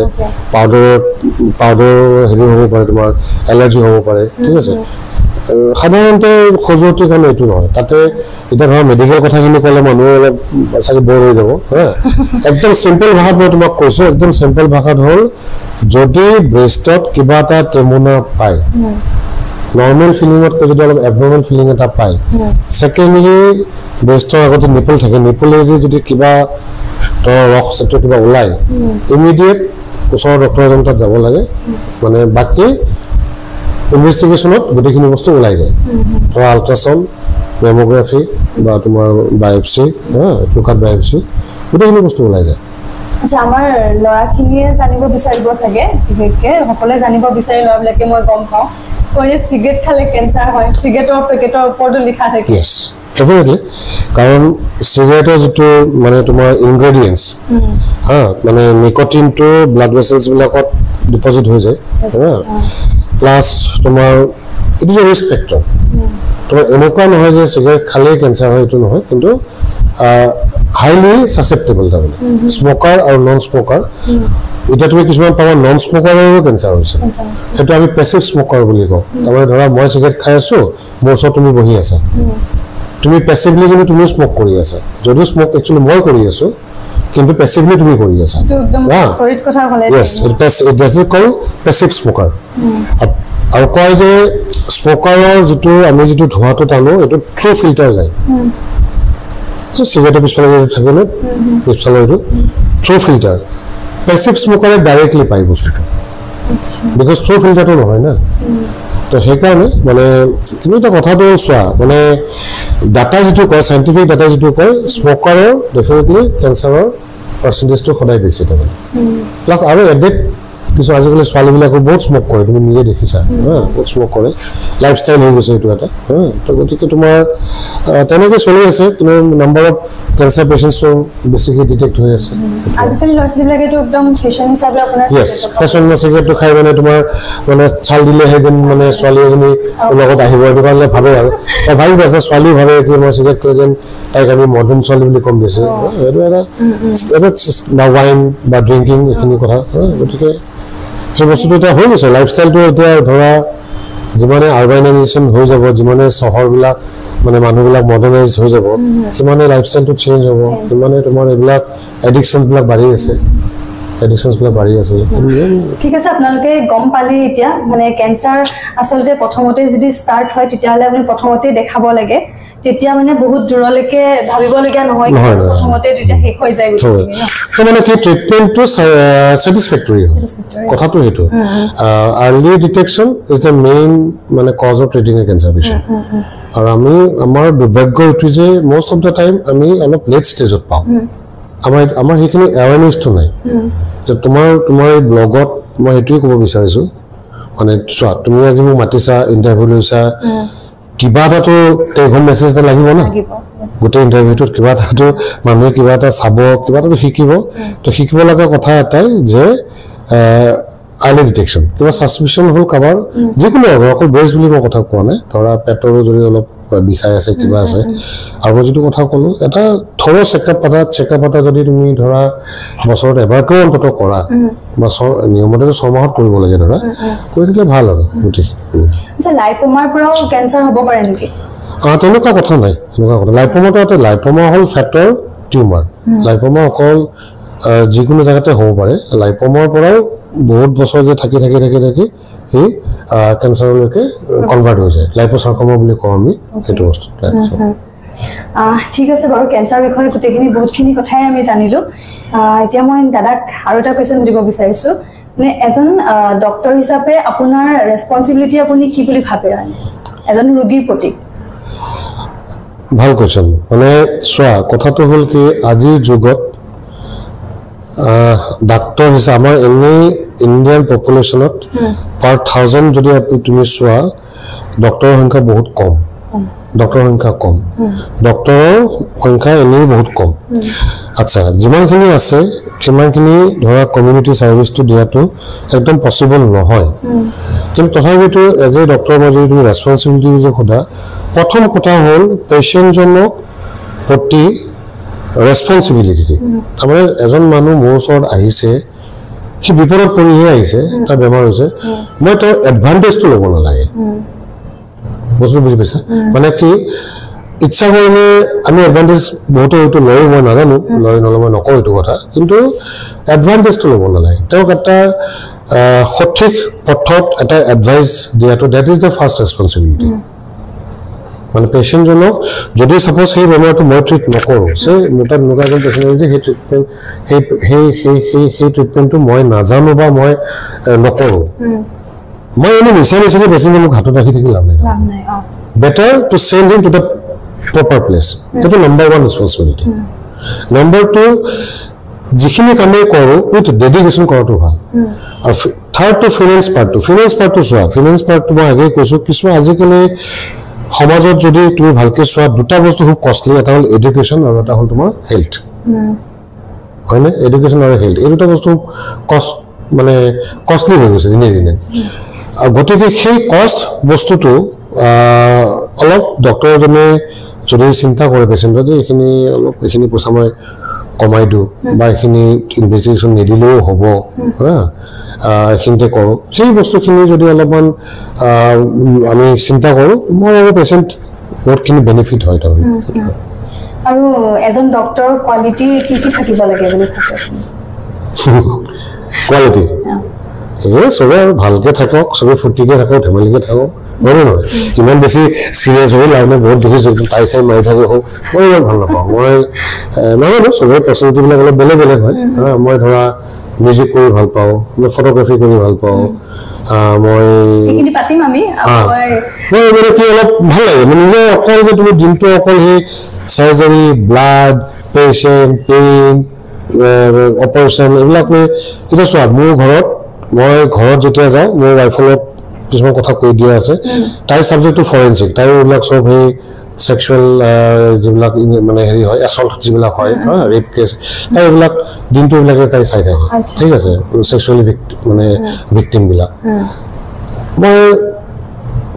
পাউডাৰ হেৰি হ'ব পাৰে তোমাৰ এলাৰ্জি হ'ব পাৰে ঠিক আছে সাধাৰণতে খজুৱতিৰ কাৰণে এইটো নহয় তাতে এতিয়া ধৰা মেডিকেল কথাখিনি ক'লে মানুহে অলপ চাগে বৰ হৈ যাব হা একদম চিম্পল ভাষাত মই তোমাক কৈছোঁ একদম চিম্পল ভাষাত হ'ল যদি ব্ৰেষ্টত কিবা এটা টেমুনা পায় নৰ্মেল ফিলিঙতকৈ যদি অলপ এবনৰ্মেল ফিলিং এটা পায় ছেকেণ্ডলি ব্ৰেষ্টৰ আগতে নিপল থাকে নিপলেদি যদি কিবা ৰস জাতীয় কিবা ওলায় ইমিডিয়েট ওচৰৰ ডক্টৰ এজন তাত যাব লাগে মানে বাকী ইনভেষ্টিগেশ্যনত গোটেইখিনি বস্তু ওলাই যায় ধৰা আল্ট্ৰাচাউণ্ড মেমোগ্ৰাফি বা তোমাৰ বায়পচি টুকাত বায়পচি গোটেইখিনি বস্তু ওলাই যায় আচ্ছা আমাৰ ল'ৰাখিনিয়ে জানিব বিচাৰিব চাগে বিশেষকৈ সকলোৱে জানিব বিচাৰি ল'ৰাবিলাকে মই গম পাওঁ কয় যে চিগাৰেট খালে কেঞ্চাৰ হয় চিগাৰেটৰ পেকেটৰ ওপৰতো লিখা থাকে ইয়েছ ডেফিনেটলি কাৰণ চিগাৰেটৰ যিটো মানে তোমাৰ ইনগ্ৰেডিয়েণ্টছ হা মানে নিকটিনটো ব্লাড ভেচেলছবিলাকত ডিপজিট হৈ যায় প্লাছ তোমাৰ it is a risk factor তোমাৰ এনেকুৱা নহয় যে চিগাৰেট খালেই কেঞ্চাৰ হয় এইটো নহয় কিন্তু হাইলি ছাচেপ্টেবল তাৰমানে স্মকাৰ আৰু নন স্মকাৰ এতিয়া তুমি কিছুমান পাবা নন স্মকাৰৰো কেঞ্চাৰ হৈছে সেইটো আমি পেচিভ স্মকাৰ বুলি কওঁ তাৰমানে ধৰা মই চিগাৰেট খাই আছোঁ মোৰ ওচৰত তুমি বহি আছা তুমি পেচিভলি কিন্তু তুমিও স্মক কৰি আছা যদিও স্মক একচুৱেলি মই কৰি আছোঁ কিন্তু পেচিভলি তুমি কৰি আছা পেচিভ স্মকাৰ আৰু কয় যে স্মকাৰৰ যিটো আমি যিটো ধোঁৱাটো টানো এইটো থ্ৰু ফিল্টাৰ যায় চিগাৰেটৰ পিছফালে যিটো থাকে ন পিছফালৰ এইটো থ্ৰু ফিল্টাৰ পেচিভ স্মকাৰে ডাইৰেক্টলি পায় বস্তুটো বিকজ থ্ৰু ফিল্টাৰটো নহয় না তো সেইকাৰণে মানে কিন্তু এটা কথাটো চোৱা মানে ডাটা যিটো কয় চাইণ্টিফিক ডাটা যিটো কয় স্মকাৰৰ ডেফিনেটলি কেঞ্চাৰৰ পাৰ্চেণ্টেজটো সদায় বেছি তাৰমানে প্লাছ আৰু এডেড কিছু আজিকালি ছোৱালীবিলাকো বহুত স্মক কৰে তুমি নিজে দেখিছা বহুত স্মক কৰে লাইফষ্টাইল হৈ গৈছে এইটো এটা তো গতিকে তোমাৰ তেনেকৈ চলি আছে কিন্তু নাম্বাৰ অফ কেঞ্চাৰ পেচেণ্টছো বেছিকৈ ডিটেক্ট হৈ আছে আজিকালি ল'ৰা ছোৱালীবিলাকেতো একদম ফেশ্বন হিচাপে আপোনাৰ ফেশ্বন চিগাৰেটটো খাই মানে তোমাৰ মানে চাল দিলেহে যেন মানে ছোৱালী এজনী লগত আহিব এইটো কাৰণে ভাবে আৰু ভাবি আছে ছোৱালী ভাবে কি মই চিগাৰেট খাই যেন তাইক আমি মডাৰ্ণ ছোৱালী বুলি কম বেছি এইটো এটা ৱাইন বা ড্ৰিংকিং এইখিনি কথা গতিকে সেই বস্তুটো এতিয়া হৈ গৈছে লাইফষ্টাইলটো এতিয়া ধৰা যিমানে আৰ্বানাইজেশ্যন হৈ যাব যিমানে চহৰবিলাক মানে মানুহবিলাক মডাৰ্ণাইজ হৈ যাব সিমানে লাইফষ্টাইলটো চেঞ্জ হ'ব সিমানে তোমাৰ এইবিলাক এডিকশ্যনবিলাক বাঢ়ি আছে ঠিক আছে আপোনালোকে গম পালে এতিয়া মানে কেঞ্চাৰ আচলতে প্ৰথমতে যদি ষ্টাৰ্ট হয় তেতিয়াহ'লে আপুনি প্ৰথমতেই দেখাব লাগে তেতিয়া মানে বহুত দূৰলৈকে ভাবিবলগীয়া নহয় প্ৰথমতে তেতিয়া শেষ হৈ যায় তো মানে কি ট্ৰিটমেণ্টটো ছেটিছফেক্টৰী হয় কথাটো সেইটো early detection is the main মানে cause of treating a cancer patient আৰু আমি আমাৰ দুৰ্ভাগ্য এইটো যে মষ্ট অফ দ্য টাইম আমি অলপ লেট ষ্টেজত পাওঁ আমাৰ সেইখিনি এৱাৰনেছটো নাই তোমাৰ এই ব্লগত মই সেইটোৱে ক'ব বিচাৰিছোঁ মানে চোৱা তুমি আজি মোক মাতিছা ইণ্টাৰভিউ লৈছা কিবা এটাতো টেক হোম মেছেজ এটা লাগিব না গোটেই ইণ্টাৰভিউটোত কিবা এটাতো মানুহে কিবা এটা চাব কিবা এটাতো শিকিব তো শিকিব লগা কথা এটাই যে আৰ্লি ডিটেকশ্যন কিবা ছাছপিশ্যন হ'ল কাৰোবাৰ যিকোনো অকল বেজ বুলি মই কথা কোৱা নাই ধৰা পেটৰো যদি অলপ বিষাই আছে কিবা আছে আৰু মই যিটো কথা ক'লোঁ এটা থৰ চেকআপ এটা যদি তুমি ধৰা বছৰত এবাৰকৈ অন্তত কৰা বা নিয়মতেতো 6 মাহত কৰিব লাগে ধৰা কৰি থাকিলে ভাল আৰু গোটেইখিনি লাইপোমাৰ পৰাও কেঞ্চাৰ হ'ব পাৰে নেকি তেনেকুৱা কথা নাই তেনেকুৱা কথা লাইপোমাটো এটা লাইপোমা হ'ল ফেটৰ টিউমাৰ লাইপোমা অকল যিকোনো জেগাতে হ'ব পাৰে লাইপোমাৰ পৰাও বহুত বছৰ যে থাকি সেই কেঞ্চাৰলৈকে কনভাৰ্ট হৈ যায় লাইপোচাৰ্কমা বুলি কওঁ আমি সেইটো বস্তু ঠিক আছে বাৰু কেঞ্চাৰ বিষয়ে গোটেইখিনি বহুতখিনি কথাই আমি জানিলোঁ এতিয়া মই দাদাক আৰু এটা কুৱেশ্যন সুধিব বিচাৰিছোঁ মানে এজন ডক্টৰ হিচাপে আপোনাৰ ৰেছপনচিবিলিটি আপুনি কি বুলি ভাবে এজন ৰোগীৰ প্ৰতি ভাল কুৱেশ্যন মানে চোৱা কথাটো হ'ল কি আজিৰ যুগত ডাক্তৰ হিচাপে আমাৰ এনেই ইণ্ডিয়ান পপুলেশ্যনত পাৰ 1000 যদি তুমি চোৱা ডক্টৰৰ সংখ্যা বহুত কম ডক্টৰৰ সংখ্যা এনেই বহুত কম আচ্ছা যিমানখিনি আছে সিমানখিনি ধৰা কমিউনিটি ছাৰ্ভিচটো দিয়াটো একদম পচিবল নহয় কিন্তু তথাপিতো এজ এ ডক্টৰ মই যদি তুমি ৰেছপনচিবিলিটি যে সোধা প্ৰথম কথা হ'ল পেচেণ্টজনক প্ৰতি ৰেছপনচিবিলিটি তাৰমানে এজন মানুহ মোৰ ওচৰত আহিছে সি বিপদত পৰিহে আহিছে তাৰ বেমাৰ হৈছে মই তাৰ এডভান্টেজটো ল'ব নালাগে বস্তু বুজি পাইছা মানে কি ইচ্ছা কৰিলে আমি এডভান্টেজ বহুতে হয়তো লৈ মই নাজানো লৈ নল'লে মই নকওঁ এইটো কথা কিন্তু এডভান্টেজটো ল'ব নালাগে তেওঁক এটা সঠিক পথত এটা এডভাইচ দিয়াটো that is the first responsibility মানে পেচেণ্টজনক যদি ছাপ'জ সেই বেমাৰটো মই ট্ৰিট নকৰোঁ মোৰ তাত এনেকুৱা এজন পেচেণ্ট যে সেই ট্ৰিটমেণ্টটো মই নাজানো বা মই নকৰোঁ মই এনেই মিছাকে পেচেণ্টে মোক হাতত ৰাখি থাকি লাভ নাই better to send him to the proper place সেইটো নম্বৰ 1 ৰেছপনচিবিলিটি নম্বৰ 2 যিখিনি কামেই কৰোঁ উইথ ডেডিকেশ্যন কৰাটো ভাল আৰু থাৰ্ডটো ফিনেন্স পাৰ্টটো চোৱা ফিনেন্স পাৰ্টটো মই আগেয়ে কৈছোঁ কিছুমান আজিকালি সমাজত যদি তুমি ভালকে চোৱা দুটা বস্তু খুব কষ্টলি এটা হ'ল এডুকেশ্যন আৰু এটা হ'ল তোমাৰ হেল্থ হয়নে এডুকেশ্যন আৰু হেল্থ এই দুটা বস্তু মানে কষ্টলি হৈ গৈছে দিনে দিনে আৰু গতিকে সেই কষ্ট বস্তুটো অলপ ডক্টৰ এজনে যদি চিন্তা কৰে পেচেণ্টৰ যে এইখিনি পইচা মই কমাই দিওঁ বা এইখিনি ইনভেষ্টিগেশ্যন নিদিলেও হ'ব এইখিনিতে কৰোঁ সেই বস্তুখিনি যদি অলপমান আমি চিন্তা কৰোঁ মই আৰু পেচেণ্ট বহুতখিনি বেনিফিট হয় তাৰমানে আৰু এজন ডক্টৰৰ কোৱালিটি কি থাকিব লাগে বুলি ভাবে কোৱালিটি চবে আৰু ভালকে থাকক চবে ফূৰ্তিকে থাকক ধেমালিকে থাকক হয় নহয় ইমান বেছি চিৰিয়াছ হৈ লাভ নাই বহুত দেখিছোঁ টাই চাই মাৰি থাকে হওক মই ইমান ভাল নাপাওঁ মই নাজানো চবৰে পাৰ্চনেলিটিবিলাক অলপ বেলেগ হয় মই ধৰা মিউজিক কৰি ভাল পাওঁ মই ফটোগ্ৰাফি কৰি ভাল পাওঁ মই মানে কি অলপ ভাল লাগে মানে নিজে অকল যে তুমি দিনটো অকল সেই surgery blood patient pain operation এইবিলাক এতিয়া চোৱা মই ঘৰত যেতিয়া যাওঁ মোৰ ৱাইফৰ কিছুমান কথা কৈ দিয়া আছে তাইৰ ছাবজেক্টটো ফৰেঞ্চিক তাইৰ এইবিলাক চব সেই সেক্সুৱেল যিবিলাক মানে হেৰি হয় এছল্ট যিবিলাক হয় ৰেপ কেছ তাই এইবিলাক দিনটো এইবিলাকে তাই চাই থাকে ঠিক আছে সেক্সুৱেলি মানে ভিক্টিমবিলাক মই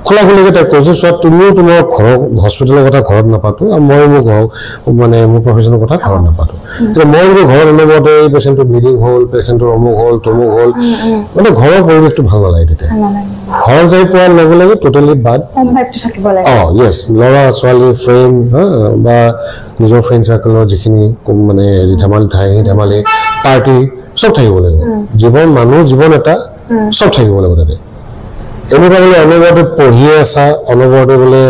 খোলাখুলিকে তাইক কৈছোঁ চোৱা তুমিও তোমাৰ ঘৰৰ হস্পিটেলৰ কথা ঘৰত নাপাতো আৰু মই মোৰ ঘৰ মানে মোৰ প্ৰফেশ্যনৰ কথা ঘৰত নাপাতো এতিয়া মই যদি ঘৰত অনুভৱতে এই পেচেণ্টটো ব্লিডিং হ'ল পেচেণ্টৰ অমুক হ'ল তমুক হ'ল মানে ঘৰৰ পৰিৱেশটো ভাল নালাগে তেতিয়া ঘৰ যাই পোৱাৰ লগে লগে টোটেলি বাদ য়েছ ল'ৰা ছোৱালী ফ্ৰেণ্ড বা নিজৰ ফ্ৰেণ্ড চাৰ্কেলৰ যিখিনি মানে হেৰি ধেমালি ঠাই সেই ধেমালি পাৰ্টি চব থাকিব লাগিব জীৱন এটা চব থাকিব লাগিব তাতে এনেকুৱা বোলে অনবৰতে পঢ়িয়ে আছা অনবৰতে বোলে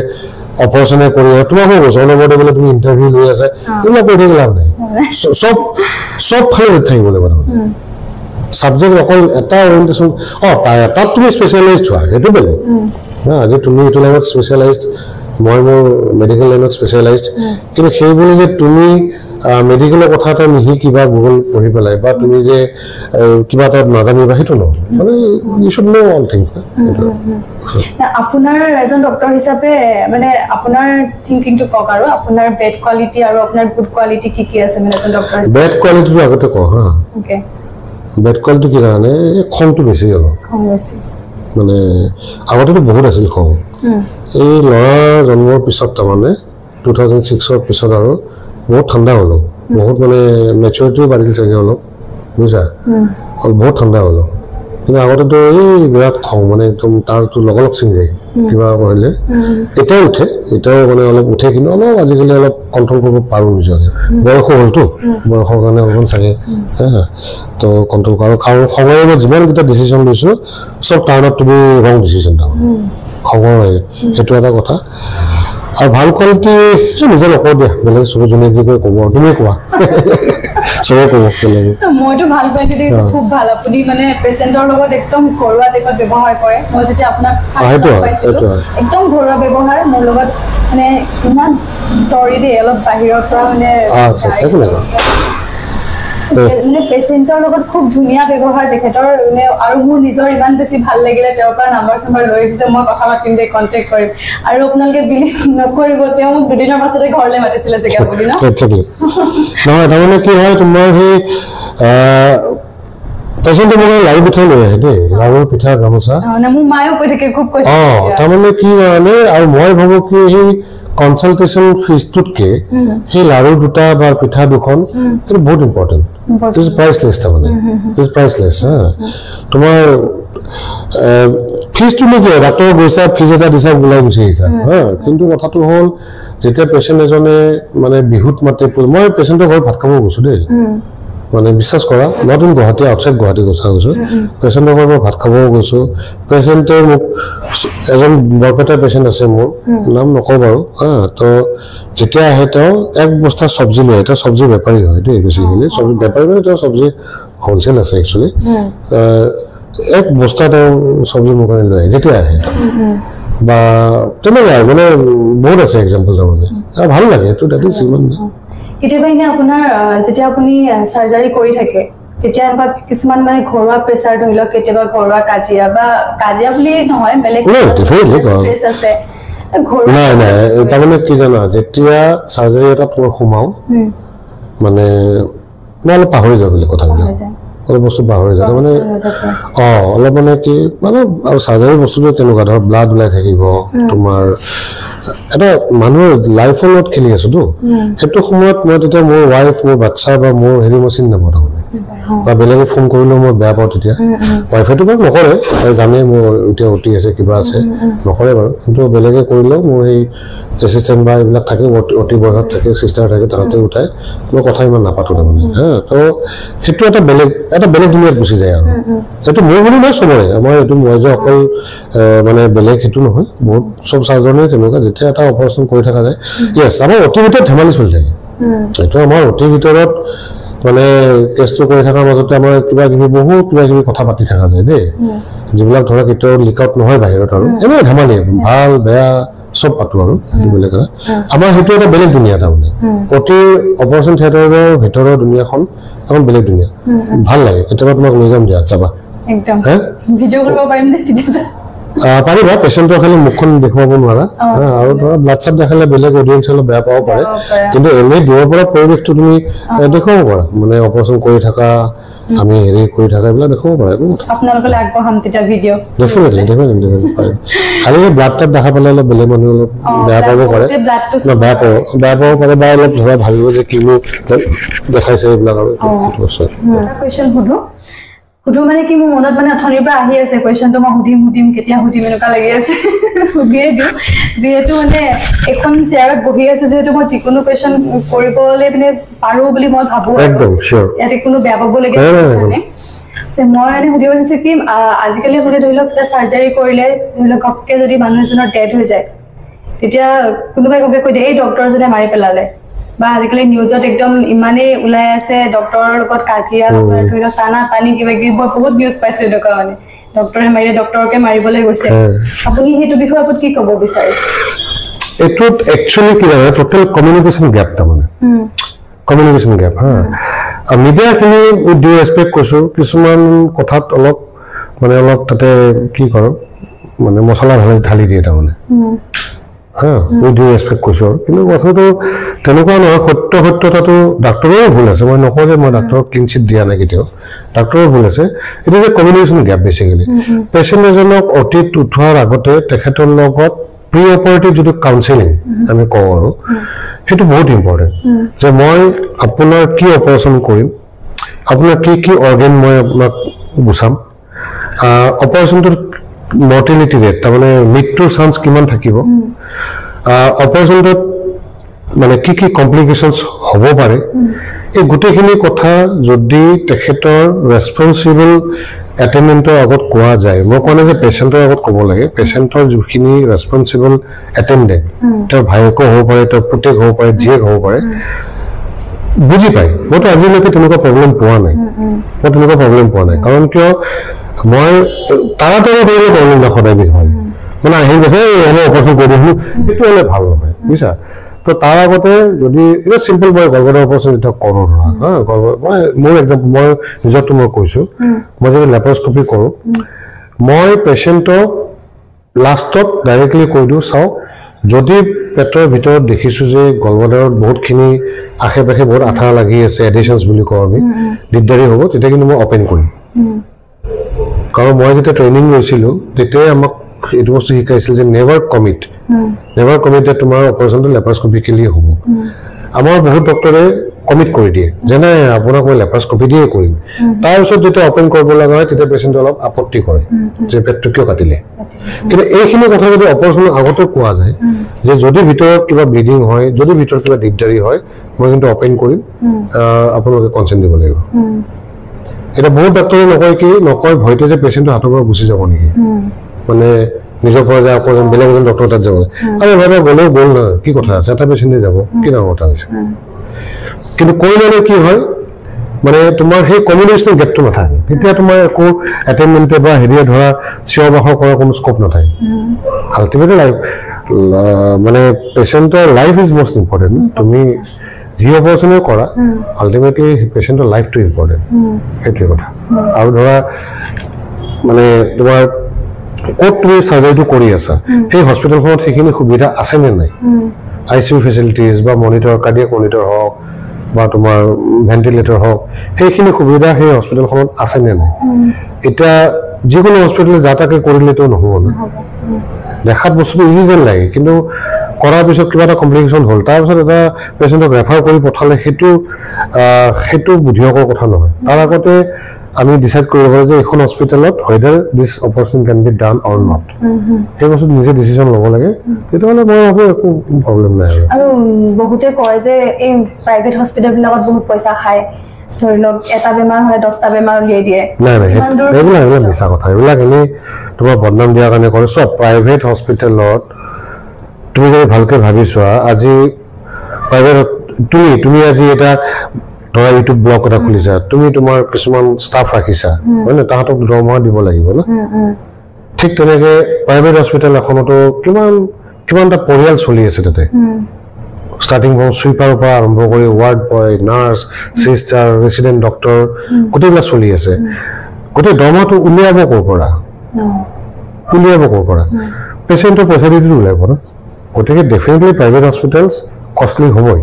অপাৰেশ্যনে কৰি তোমাকো কৈছো অনবৰতে বোলে তুমি ইণ্টাৰভিউ লৈ আছে তোমাক কৈ থাকিলে লাভ নাই চব ফালে থাকিব লাগিব তাৰমানে সাবজেক্ট অকল এটা ওৰিয়েণ্টেশ্যন তাত তুমি স্পেচিয়েলাইজড হোৱা সেইটো বেলেগ আজি তুমি এইটো লাইনত স্পেচিয়েলাইজড মই মোৰ মেডিকেল লাইনত স্পেচিয়েলাইজড কিন্তু সেইবুলি যে তুমি মেডিকেলৰ কথা এটা নিশিকিবা গুগল পঢ়ি পেলাই বা তুমি যে কিবা এটা নাজানিবা সেইটো নহয় মানে you should know all things আপোনাৰ এজন ডক্টৰ হিচাপে মানে আপোনাৰ থিংকিংটো কওক আৰু আপোনাৰ বেড কোৱালিটি আৰু আপোনাৰ গুড কোৱালিটি কি আছে মানে এজন ডক্টৰ বেড কোৱালিটিটো আগতে কওঁ হা ওকে বেড কোৱালিটি কি কাৰণে খংটো বেছি অলপ খং বেছি মানে আগতেতো বহুত আছিল খং এই ল'ৰা জন্মৰ পিছত তাৰমানে 2006 পিছত আৰু বহুত ঠাণ্ডা হলো বহুত মানে মেচুৰিটিও বাঢ়িল চাগে অলপ বুজিছা বহুত ঠাণ্ডা হলো কিন্তু আগতেতো এই বিৰাট খং মানে একদম তাৰতো লগলগ চিঙি যায় কিবা কৰিলে এতিয়াও উঠে এতিয়াও মানে অলপ উঠে কিন্তু অলপ আজিকালি অলপ কণ্ট্ৰল কৰিব পাৰোঁ নিজকে বয়স হ'লতো বয়সৰ কাৰণে অলপমান চাগে তো কণ্ট্ৰল কৰোঁ খঙেৰে মই যিমানকেইটা ডিচিশ্যন লৈছোঁ চব টাৰ্ণত তুমি ৰং ডিচিশ্যন তাৰমানে খঙৰ সেইটো এটা কথা আৰু ভাল কোৱালিটি নিজে নকওঁ দিয়া বেলেগ চবে যোনে যি কৈ ক'ব তুমি কোৱা চবে ক'ব বেলেগে মইতো ভাল কোৱালিটি খুব ভাল আপুনি মানে পেচেণ্টৰ লগত একদম ঘৰুৱা টাইপত ব্যৱহাৰ কৰে মই যেতিয়া আপোনাক একদম ঘৰুৱা ব্যৱহাৰ মোৰ লগত মানে ইমান চৰি দেই অলপ বাহিৰৰ পৰা মানে মানে পেচেণ্টৰ লগত খুব ধুনীয়া ব্যৱহাৰ তেখেতৰ মানে আৰু মোৰ নিজৰ ইমান বেছি ভাল লাগিলে তেওঁৰ পৰা নাম্বাৰ চাম্বাৰ লৈ আহিছে মই কথা পাতিম দে কণ্টেক্ট কৰিম আৰু আপোনালোকে বিলিভ নকৰিব তেওঁ মোক দুদিনৰ পাছতে ঘৰলৈ মাতিছিলে চাগে আপুনি ন নহয় তাৰমানে কি হয় তোমাৰ সেই পেচেণ্টে মানে লাড়ু পিঠা লৈ আহে দেই লাড়ু পিঠা গামোচা মোৰ মায়েও কৈ থাকে খুব কৈ তাৰমানে কি মানে আৰু মই ভাবো কি সেই কনসালটেশন ফিজটোতকে সেই লাড়ু দুটা বা পিঠা দুখন সেইটো বহুত ইম্পৰ্টেণ্ট ইজ প্ৰাইচলেছ তাৰমানে ইজ প্ৰাইচলেছ তোমাৰ ফিজটো নো কি ডাক্তৰ গৈছা ফিজ এটা দিছা ওলাই গুচি আহিছা কিন্তু কথাটো হ'ল যেতিয়া পেচেণ্ট এজনে মানে বিহুত মাতে মই পেচেণ্টৰ ঘৰত ভাত খাব গৈছো দেই মানে বিশ্বাস কৰা নতুন গুৱাহাটী আউটসাইড গুৱাহাটী কথা কৈছো পেচেণ্টৰ ঘৰত মই ভাত খাবও গৈছো পেচেণ্টে মোক এজন বৰপেটাৰ পেচেণ্ট আছে মোৰ নাম নকওঁ বাৰু তো যেতিয়া আহে তেওঁ এক বস্তা চব্জি লৈ এটা চব্জি বেপাৰী হয় দেই বেছিকেলি চব্জি বেপাৰী মানে তেওঁ চব্জি হ'লচেল আছে একচুৱেলি এক বস্তা তেওঁ চব্জি মোৰ কাৰণে লৈ আহে যেতিয়া আহে বা তেনেকুৱা মানে বহুত আছে এক্সাম্পল তাৰমানে ভাল লাগে এইটো ডেট ইজ ইমান কেতিয়াবা এনে আপোনাৰ যেতিয়া আপুনি সাৰ্জাৰী কৰি থাকে তেতিয়া এনেকুৱা কিছুমান মানে ঘৰুৱা প্ৰেছাৰ ধৰি লওক কেতিয়াবা ঘৰুৱা কাজিয়া বা কাজিয়া বুলি নহয় বেলেগ ষ্ট্ৰেছ আছে নাই নাই তাৰমানে কি জানা যেতিয়া সাৰ্জাৰী এটাত মই সোমাও মানে মই অলপ পাহৰি যাওঁ বুলি কথাবিলাক অলপ বস্তু পাহৰি যায় মানে অলপ মানে কি মানে আৰু সাৰ্জাৰী বস্তুটো তেনেকুৱা ধৰক ব্লাড ওলাই থাকিব তোমাৰ এটা মানুহৰ লাইফৰ লগত খেলি আছোতো সেইটো সময়ত মই তেতিয়া মোৰ ৱাইফ মোৰ বাচ্চা বা মোৰ হেৰি মই চিনি নাপাওঁ তাৰমানে বা বেলেগে ফোন কৰিলেও মই বেয়া পাওঁ তেতিয়া ৱাইফেতো বাৰু নকৰে আৰু জানে মোৰ এতিয়া অতি আছে কিবা আছে নকৰে বাৰু কিন্তু বেলেগে কৰিলেও মোৰ এই এছিষ্টেণ্ট বা এইবিলাক থাকে অতি বয়সত থাকে চিষ্টাৰ থাকে তাহাঁতে উঠাই মই কথা ইমান নাপাতো তাৰমানে তো সেইটো এটা বেলেগ দুনিয়াত গুচি যায় আৰু সেইটো মোৰ বুলি নহয় চবৰে আমাৰ এইটো মই যে অকল মানে বেলেগ সেইটো নহয় বহুত চব চাৰ্জনে তেনেকুৱা যেতিয়া এটা অপাৰেশ্যন কৰি থকা যায় য়েছ আমাৰ অতিৰ ভিতৰত ধেমালি চলি থাকে এইটো আমাৰ অতিৰ ভিতৰত মানে কেছটো কৰি থকাৰ মাজতে আমাৰ কিবা কিবি বহুত কিবা কিবি কথা পাতি থকা যায় দেই যিবিলাক ধৰক কেতিয়াও লিক আউট নহয় বাহিৰত আৰু এনেই ধেমালি ভাল বেয়া চব পাতো আৰু বেলেগ আমাৰ সেইটো এটা বেলেগ দুনিয়া তাৰমানে অতিৰ অপাৰেশ্যন থিয়েটাৰৰ ভিতৰৰ দুনিয়াখন এখন বেলেগ দুনিয়া ভাল লাগে কেতিয়াবা তোমাক লৈ যাম দিয়া যাবা একদম ভিডিঅ' কৰিব পাৰিম নে তেতিয়া পাৰিবা পেচেণ্টৰ খালি মুখখন দেখুৱাব নোৱাৰা আৰু ধৰা ব্লাড চাপ দেখালে বেলেগ অডিয়েঞ্চ অলপ বেয়া পাব পাৰে কিন্তু এনেই দূৰৰ পৰা পৰিৱেশটো তুমি দেখুৱাব পাৰা মানে অপাৰেশ্যন কৰি থকা আমি হেৰি কৰি থকা এইবিলাক দেখুৱাব পাৰা আপোনালোকলৈ আগবঢ়াম তেতিয়া ভিডিঅ' ডেফিনেটলি খালি ব্লাড টাপ দেখা পালে অলপ বেলেগ মানুহ অলপ বেয়া পাব পাৰে বেয়া পাব পাৰে বা অলপ ধৰা ভাবিব যে কিনো দেখাইছে এইবিলাক আৰু কুৱেশ্যন সুধো মানে কি মোৰ মনত মানে অথনিৰ পৰা আহি আছে কুৱেশ্যনটো মই সুধিম কেতিয়া সুধিম এনেকুৱা লাগি আছে সুধিয়ে দিওঁ যিহেতু মানে এখন চেয়াৰত বহি আছো যিহেতু মই যিকোনো কুৱেশ্যন কৰিবলৈ মানে পাৰো বুলি মই ভাবো ইয়াতে কোনো বেয়া পাবলগীয়া নাই যে মই মানে সুধিব বিচাৰিছো কি আজিকালি আপুনি ধৰি লওক এটা চাৰ্জাৰী কৰিলে ধৰি লওক ঘপকে যদি মানুহ এজনৰ ডেথ হৈ যায় তেতিয়া কোনোবাই কৈ দিয়ে এই ডক্টৰজনে মাৰি পেলালে বা আজিকালি নিউজত একদম ইমানেই ওলাই আছে ডক্টৰৰ লগত কাজিয়া ধৰি লওক টানা টানি কিবা কিবি বহুত নিউজ পাইছো এনেকুৱা মানে ডক্টৰে মাৰিলে ডক্টৰকে মাৰিবলৈ গৈছে আপুনি সেইটো বিষয়ৰ ওপৰত কি ক'ব বিচাৰিছে এইটোত একচুৱেলি কি জানে টোটেল কমিউনিকেশ্যন গেপ তাৰমানে কমিউনিকেশ্যন গেপ হা মিডিয়াখিনি ডিউ ৰেচপেক্ট কৈছোঁ কিছুমান কথাত অলপ তাতে কি কৰোঁ মানে মছলা ঢালি দিয়ে তাৰমানে হা ডিউ ৰেচপেক্ট কৈছোঁ আৰু কিন্তু কথাটো তেনেকুৱা নহয় সত্যতাটো ডাক্তৰৰো ভুল আছে মই নকওঁ যে মই ডাক্তৰক ক্লিন চিট দিয়া নাই কেতিয়াও ডাক্তৰৰ ভুল আছে এইটো যে কমিউনিকেশ্যন গেপ বেচিকেলি পেচেণ্ট এজনক অতীত উঠোৱাৰ আগতে তেখেতৰ লগত প্ৰি অপাৰেটিভ যিটো কাউন্সেলিং আমি কওঁ আৰু সেইটো বহুত ইম্পৰ্টেণ্ট যে মই আপোনাৰ কি অপাৰেশ্যন কৰিম আপোনাৰ কি অৰ্গেন মই আপোনাক গুচাম অপাৰেশ্যনটোৰ মৰ্টেলিটি ৰেট তাৰমানে মৃত্যুৰ চান্স কিমান থাকিব অপাৰেশ্যনটোত মানে কি কমপ্লিকেশ্যনছ হ'ব পাৰে এই গোটেইখিনি কথা যদি তেখেতৰ ৰেছপনচিবল এটেণ্ডেণ্টৰ আগত কোৱা যায় মই কোৱা নাই যে পেচেণ্টৰ আগত ক'ব লাগে পেচেণ্টৰ যিখিনি ৰেছপনচিবল এটেণ্ডেণ্ট তেওঁৰ ভায়েকো হ'ব পাৰে তেওঁৰ পুতেক হ'ব পাৰে জীয়েক হ'ব পাৰে বুজি পায় মইতো আজিলৈকে তেনেকুৱা প্ৰব্লেম পোৱা নাই কাৰণ কিয় মই তাড়াতাড়ি কৰিলে প্ৰব্লেম নাই সদায় বেছি ভাল মানে আহি গৈছে এনে অপাৰেশ্যন কৰি দিছোঁ সেইটো হ'লে ভাল নহয় বুজিছা তো তাৰ আগতে যদি এতিয়া চিম্পল মই গৰ্ভধাৰ অপাৰেশ্যন এতিয়া কৰোঁ ধৰা হা মই মোৰ এক্সাম্পল মই নিজৰটো মই কৈছোঁ মই যদি লেপাৰস্কপি কৰোঁ মই পেচেণ্টক লাষ্টত ডাইৰেক্টলি কৈ দিওঁ চাওক যদি পেটৰ ভিতৰত দেখিছোঁ যে গৰ্ভধাৰত বহুতখিনি আশে পাশে বহুত আঠা লাগি আছে এডিশ্যনছ বুলি কওঁ আমি দিগদাৰী হ'ব তেতিয়া কিন্তু মই অপেন কৰিম কাৰণ মই যেতিয়া ট্ৰেইনিং লৈছিলোঁ তেতিয়াই আমাক এইটো বস্তু শিকাইছিল যে নেভাৰ কমিট যে তোমাৰ অপাৰেশ্যনটো লেপাৰস্কপিকেলি হ'ব আমাৰ বহুত ডক্টৰে কমিট কৰি দিয়ে যে নাই আপোনাক মই লেপাৰস্কপি দিয়ে কৰিম তাৰপিছত যেতিয়া অপেন কৰিব লগা হয় তেতিয়া পেচেণ্টে অলপ আপত্তি কৰে যে পেটটো কিয় কাটিলে কিন্তু এইখিনি কথা যদি অপাৰেশ্যনৰ আগতে কোৱা যায় যে যদি ভিতৰত কিবা ব্লিডিং হয় যদি ভিতৰত কিবা দিগদাৰী হয় মই কিন্তু অপেন কৰিম আপোনালোকে কনচেণ্ট দিব লাগিব এটা বহুত ডাক্তৰে নকয় ভয়তে যে পেচেণ্টটো হাতৰ পৰা গুচি যাব নেকি মানে নিজৰ পৰা যায় আকৌ বেলেগ এজন ডক্টৰ তাত যাব আৰু এবাৰ গ'লেও গ'ল না কি কথা আছে এটা পেচেণ্টে যাব কি ডাঙৰ কথা হৈছে কিন্তু কৈ মানে কি হয় মানে তোমাৰ সেই কমিউনিকেশ্যন গেপটো নাথাকে তেতিয়া তোমাৰ একো এটেণ্ডমেণ্টে বা হেৰিয়ে ধৰা চিঞৰ বাখৰ কৰাৰ কোনো স্কোপ নাথাকে আল্টিমেটলি লাইফ মানে পেচেণ্টৰ লাইফ ইজ মষ্ট ইম্পৰ্টেণ্ট তুমি যি অপাৰেশ্যনে কৰা আল্টিমেটলি পেচেণ্টৰ লাইফটো ইম্পৰ্টেণ্ট সেইটোৱে কথা আৰু ধৰা মানে তোমাৰ ক'ত তুমি চাৰ্জাৰীটো কৰি আছা সেই হস্পিটেলখনত সেইখিনি সুবিধা আছে নে নাই ICU ফেচিলিটিজ বা মনিটৰ কাৰ্ডিয়াক মনিটৰ হওক বা তোমাৰ ভেণ্টিলেটৰ হওক সেইখিনি সুবিধা সেই হস্পিটেলখনত আছে নে নাই এতিয়া যিকোনো হস্পিটেলে যা তাকে কৰিলেতো নহ'ব না দেখাত বস্তুটো ইজি যেন লাগে কিন্তু কৰাৰ পিছত কিবা এটা কমপ্লিকেশ্যন হ'ল তাৰপিছত এটা পেচেণ্টক ৰেফাৰ কৰি পঠালে সেইটো বুদ্ধিয়কৰ কথা নহয় তাৰ আগতে আমি ডিচাইড কৰিব পাৰোঁ যে এখন হস্পিটেলত whether this operation can be done or not সেই বস্তুত নিজে ডিচিশ্যন ল'ব লাগে তেতিয়াহ'লে মই ভাবোঁ একো প্ৰব্লেম নাই আৰু বহুতে কয় যে এই প্ৰাইভেট হস্পিটেলবিলাকত বহুত পইচা খায় ধৰি লওক এটা বেমাৰ হয় 10টা বেমাৰ উলিয়াই দিয়ে নাই এইবিলাক মিছা কথা এইবিলাক এনেই তোমাৰ বদনাম দিয়াৰ কাৰণে কৰে চব প্ৰাইভেট হস্পিটেলত তুমি যদি ভালকৈ ভাবি চোৱা আজি প্ৰাইভেট তুমি আজি এটা ধৰা ইউটিউব ব্লগ এটা খুলিছা তুমি তোমাৰ কিছুমান ষ্টাফ ৰাখিছা হয় নে তাহাঁতক দৰমহা দিব লাগিব ন ঠিক তেনেকৈ প্ৰাইভেট হস্পিটেল এখনতো কিমানটা পৰিয়াল চলি আছে তাতে ষ্টাৰ্টিং ফ্ৰম ছুইপাৰৰ পৰা আৰম্ভ কৰি ward boy nurse sister resident doctor গোটেইবিলাক চলি আছে গোটেই দৰমহাটো উলিয়াব ক'ৰ পৰা পেচেণ্টৰ পইচা দি উলিয়াব ন গতিকে ডেফিনেটলি প্ৰাইভেট হস্পিটেলছ কষ্টলি হ'বই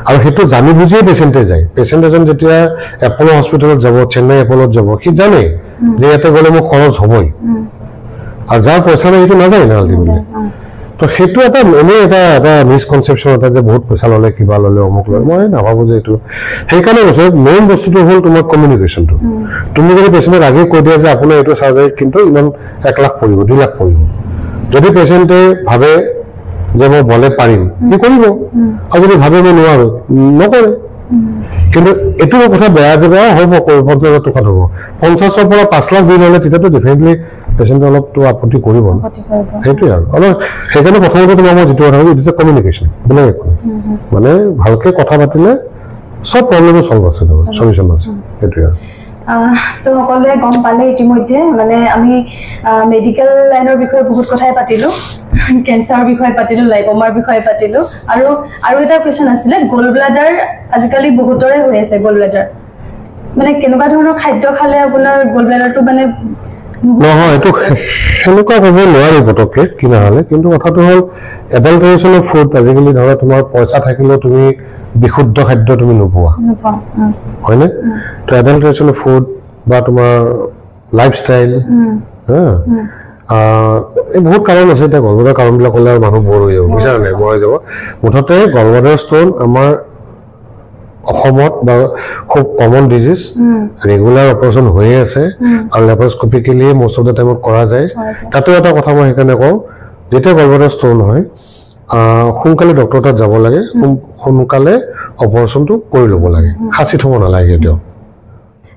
আৰু সেইটো জানি বুজিয়ে পেচেণ্টে যায় পেচেণ্ট এজন যেতিয়া এপ'ল' হস্পিটেলত যাব চেন্নাই এপ'লত যাব সি জানে যে ইয়াতে গ'লে মোৰ খৰচ হ'বই আৰু যাৰ পইচা নাই সেইটো নাযায় না আল্টিমেটলি তো সেইটো এটা এনেই এটা মিছকনচেপশ্যন এটা যে বহুত পইচা ল'লে কিবা ল'লে অমুক ল'লে মই নাভাবোঁ যে এইটো সেইকাৰণে কৈছোঁ মেইন বস্তুটো হ'ল তোমাৰ কমিউনিকেশ্যনটো তুমি যদি পেচেণ্টক আগে কৈ দিয়া যে আপোনাৰ এইটো চাৰ্জাৰীত কিন্তু ইমান 1 লাখ পৰিব 2 লাখ পৰিব যদি পেচেণ্টে ভাবে যে মই বলে পাৰিম কি কৰিব আৰু যদি ভাবে মই নোৱাৰোঁ নকৰে কিন্তু এইটো কথা বেয়া যে বেয়া হ'ব 50,000 টকাত হ'ব 50ৰ পৰা 5 লাখ বিল হ'লে তেতিয়াতো ডেফিনেটলি পেচেণ্টে অলপতো আপত্তি কৰিব সেইটোৱে আৰু অলপ সেইকাৰণে প্ৰথমতে তোমাৰ মই যিটো কথা কৈছোঁ কমিউনিকেশ্যন বেলেগ একো মানে ভালকে কথা পাতিলে সব প্ৰব্লেমো সলভ আছে সলিউশ্যন আছে সেইটোৱে আৰু তো সকলোৱে গম পালে ইতিমধ্যে মানে আমি মেডিকেল লাইনৰ বিষয়ে বহুত কথাই পাতিলোঁ কেঞ্চাৰৰ বিষয়ে পাতিলোঁ লাইপমাৰ বিষয়ে পাতিলোঁ আৰু এটা কুৱেশ্যন আছিলে গ'ল্ড ব্লাডাৰ আজিকালি বহুতৰে হৈ আছে গ'ল্ড ব্লাডাৰ মানে কেনেকুৱা ধৰণৰ খাদ্য খালে আপোনাৰ গ'ল্ড ব্লাডাৰটো মানে নহয় এইটো সেনেকুৱা ক'ব নোৱাৰি পটককে কি নহ'লে কিন্তু কথাটো হ'ল এডাল্টাৰেশ্যন অফ ফুড আজিকালি ধৰা তোমাৰ পইচা থাকিলেও তুমি বিশুদ্ধ খাদ্য তুমি নোপোৱা হয়নে তো এডাল্টাৰেশ্যন অফ ফুড বা তোমাৰ লাইফষ্টাইল এই বহুত কাৰণ আছে এতিয়া গলব্লাডাৰ কাৰণবিলাক ক'লে আৰু মানুহ বৰ হৈ যাব বুজিছা নাই বৰ হৈ যাব মুঠতে গলব্লাডাৰ ষ্ট'ন আমাৰ অসমত বা খুব কমন ডিজিজ ৰেগুলাৰ অপাৰেশ্যন হৈয়ে আছে আৰু লেপাৰস্কপিকেলি মষ্ট অফ দ্য টাইমত কৰা যায় তাতো এটা কথা মই সেইকাৰণে কওঁ যেতিয়া গলব্লাডাৰ ষ্ট'ন হয় সোনকালে ডক্টৰ তাত যাব লাগে সোনকালে অপাৰেশ্যনটো কৰি ল'ব লাগে সাঁচি থ'ব নালাগে এতিয়াও